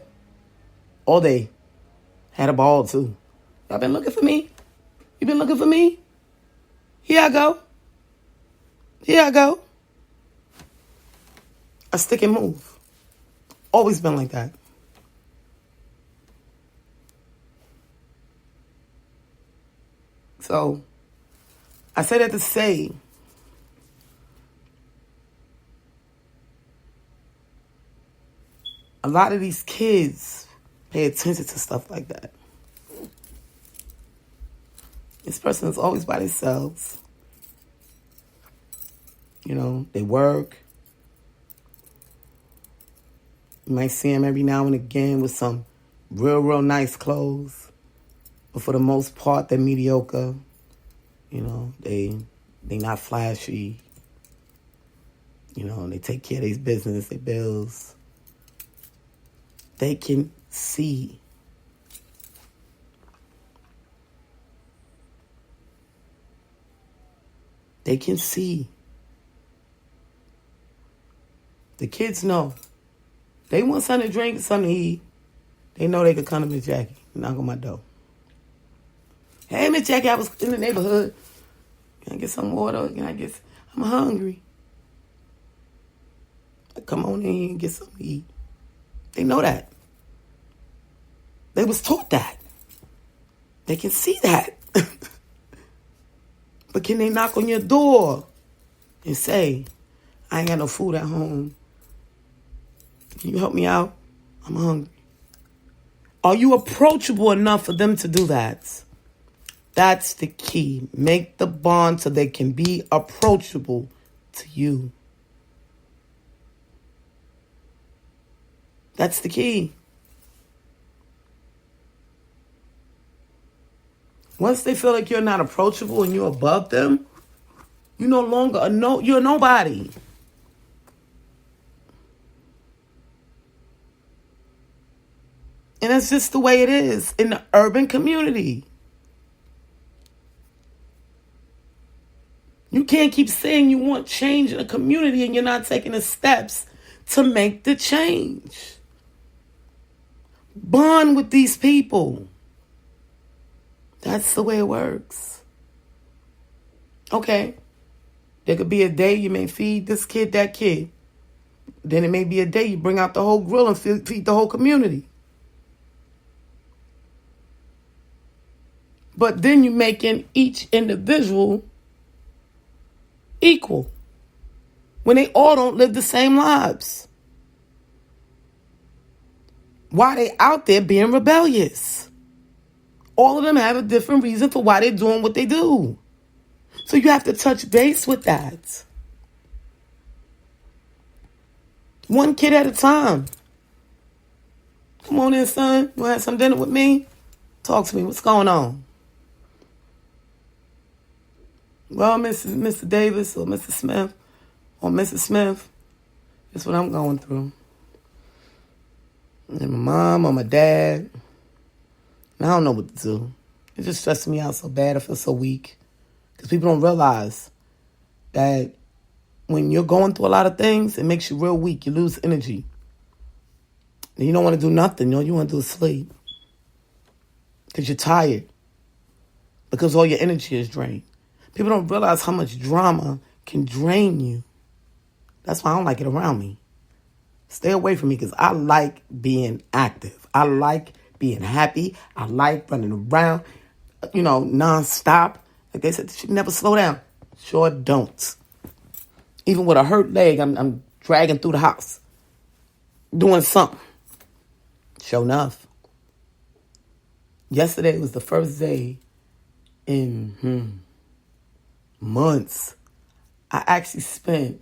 All day. Had a ball, too. Y'all been looking for me? You been looking for me? Here I go. Here I go. I stick and move. Always been like that. So, I say that to say, a lot of these kids pay attention to stuff like that. This person is always by themselves. They work. You might see them every now and again with some real nice clothes. But for the most part, they're mediocre. They not flashy. They take care of their business, their bills. They can see. They can see. The kids know. They want something to drink, something to eat. They know they could come to Miss Jackie and knock on my door. Hey, Miss Jackie, I was in the neighborhood. Can I get some water? I'm hungry. I come on in here and get something to eat. They know that. They was taught that. They can see that. But can they knock on your door and say, I ain't got no food at home. Can you help me out? I'm hungry. Are you approachable enough for them to do that? That's the key. Make the bond so they can be approachable to you. That's the key. Once they feel like you're not approachable and you're above them, you're no longer you're nobody. And that's just the way it is in the urban community. You can't keep saying you want change in a community and you're not taking the steps to make the change. Bond with these people. That's the way it works. Okay. There could be a day you may feed this kid, that kid. Then it may be a day you bring out the whole grill and feed the whole community. But then you're making each individual equal when they all don't live the same lives. Why they out there being rebellious? All of them have a different reason for why they're doing what they do. So you have to touch base with that. One kid at a time. Come on in, son. You want to have some dinner with me? Talk to me. What's going on? Well, Mr. Davis or Mr. Smith or Mrs. Smith, that's what I'm going through. And my mom or my dad, and I don't know what to do. It just stresses me out so bad. I feel so weak. Because people don't realize that when you're going through a lot of things, it makes you real weak. You lose energy. And you don't want to do nothing. You want to do is sleep. Because you're tired. Because all your energy is drained. People don't realize how much drama can drain you. That's why I don't like it around me. Stay away from me because I like being active. I like being happy. I like running around, nonstop. Like they said, you never slow down. Sure don't. Even with a hurt leg, I'm dragging through the house. Doing something. Sure enough. Yesterday was the first day in months. I actually spent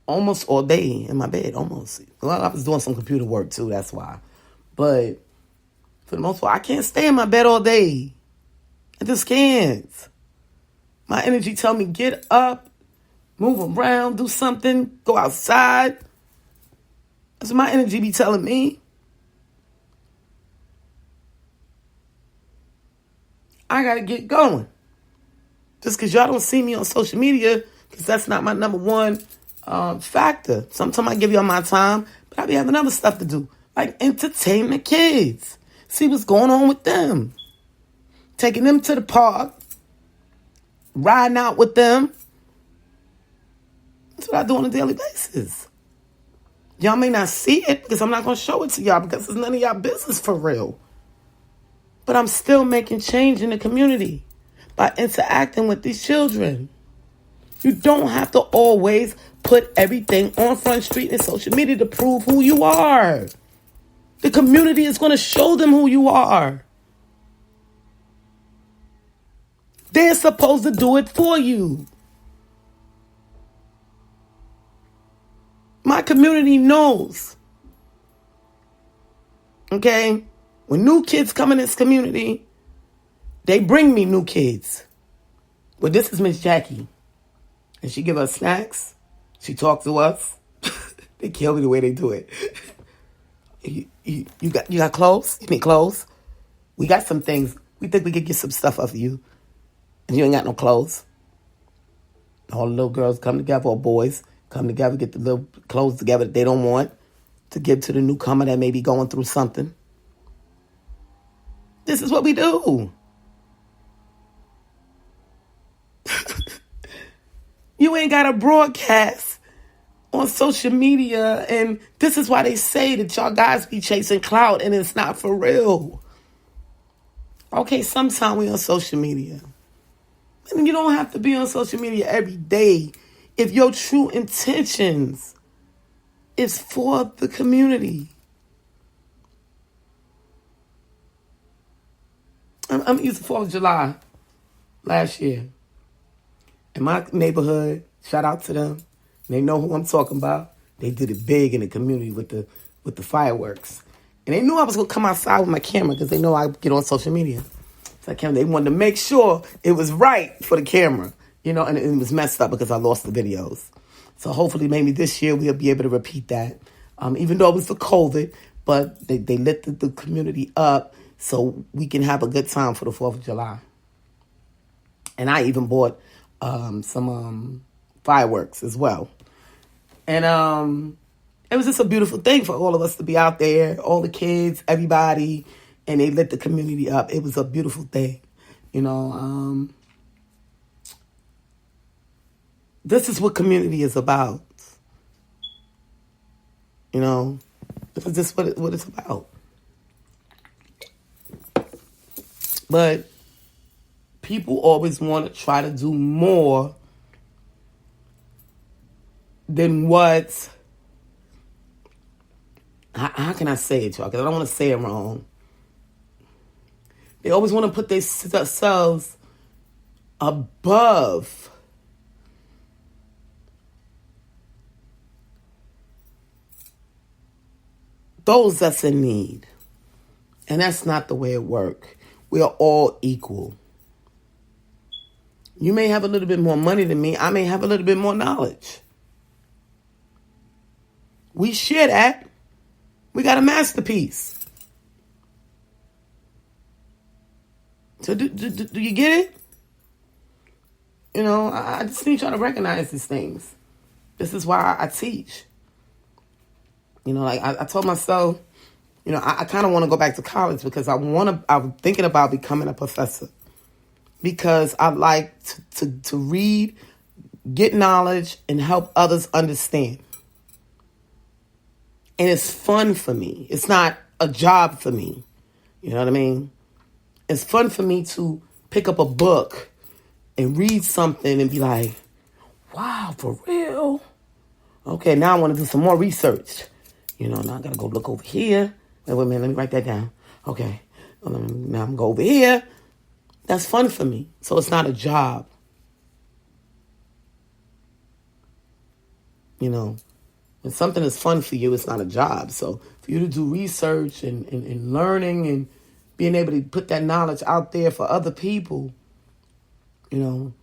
almost all day in my bed, almost. Well, I was doing some computer work too, that's why. But for the most part, I can't stay in my bed all day. I just can't. My energy tell me get up, move around, do something, go outside. That's what my energy be telling me. I gotta get going. Just because y'all don't see me on social media, because that's not my number one factor. Sometimes I give y'all my time, but I be having other stuff to do, like entertain the kids, see what's going on with them, taking them to the park, riding out with them. That's what I do on a daily basis. Y'all may not see it because I'm not going to show it to y'all because it's none of y'all business for real. But I'm still making change in the community by interacting with these children. You don't have to always put everything on Front Street and social media to prove who you are. The community is going to show them who you are. They're supposed to do it for you. My community knows. Okay? When new kids come in this community, they bring me new kids. Well, this is Miss Jackie. And she give us snacks. She talks to us. They kill me the way they do it. You got clothes? You need clothes? We got some things. We think we could get some stuff off of you. And you ain't got no clothes. All the little girls come together, or boys come together, get the little clothes together that they don't want to give to the newcomer that may be going through something. This is what we do. You ain't got to broadcast on social media, and this is why they say that y'all guys be chasing clout, and it's not for real. Okay, sometime we on social media. And you don't have to be on social media every day if your true intentions is for the community. I'm used to 4th of July last year. In my neighborhood, shout out to them. They know who I'm talking about. They did it big in the community with the fireworks. And they knew I was going to come outside with my camera because they know I get on social media. So they wanted to make sure it was right for the camera, and it was messed up because I lost the videos. So hopefully maybe this year we'll be able to repeat that. Even though it was for COVID, but they lit the community up so we can have a good time for the 4th of July. And I even bought some fireworks as well. And it was just a beautiful thing for all of us to be out there, all the kids, everybody, and they lit the community up. It was a beautiful thing. This is what community is about. This is just what it's about. But people always want to try to do more than what, how can I say it, y'all? Because I don't want to say it wrong. They always want to put themselves above those that's in need. And that's not the way it works. We are all equal. You may have a little bit more money than me. I may have a little bit more knowledge. We share that. We got a masterpiece. So do you get it? You know, I just need y'all to recognize these things. This is why I teach. You know, like I told myself, you know, I kind of want to go back to college because I'm thinking about becoming a professor. Because I like to read, get knowledge, and help others understand. And it's fun for me. It's not a job for me. You know what I mean? It's fun for me to pick up a book and read something and be like, wow, for real? Okay, now I want to do some more research. You know, now I got to go look over here. Wait a minute, let me write that down. Okay, now I'm going to go over here. That's fun for me. So it's not a job. You know, when something is fun for you, it's not a job. So for you to do research and learning and being able to put that knowledge out there for other people, you know,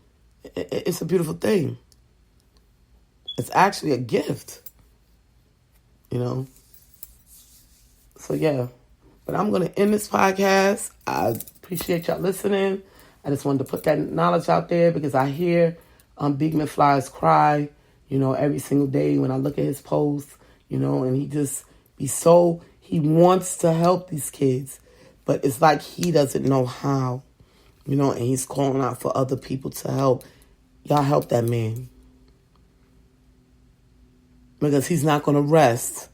it's a beautiful thing. It's actually a gift, you know. So, yeah. But I'm going to end this podcast. I appreciate y'all listening. I just wanted to put that knowledge out there because I hear Big McFly's cry, you know, every single day when I look at his posts, you know, and he wants to help these kids, but it's like he doesn't know how, you know, and he's calling out for other people to help. Y'all help that man. Because he's not going to rest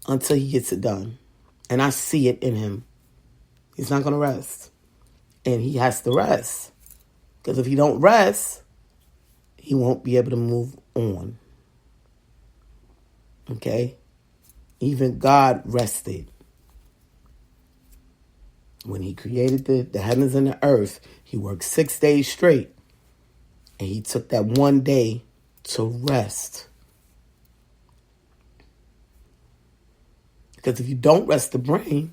until he gets it done. And I see it in him. He's not going to rest. And he has to rest. Because if he don't rest, he won't be able to move on. Okay? Even God rested. When he created the heavens and the earth, he worked 6 days straight. And he took that one day to rest. Because if you don't rest the brain,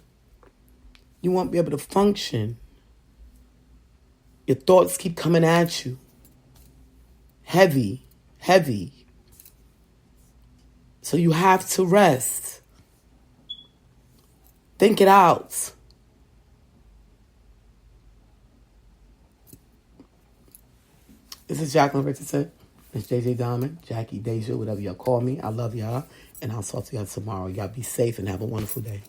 you won't be able to function. Your thoughts keep coming at you. Heavy, heavy. So you have to rest. Think it out. This is Jacqueline Richardson. It's JJ Diamond, Jackie, Deja, whatever y'all call me. I love y'all. And I'll talk to y'all tomorrow. Y'all be safe and have a wonderful day.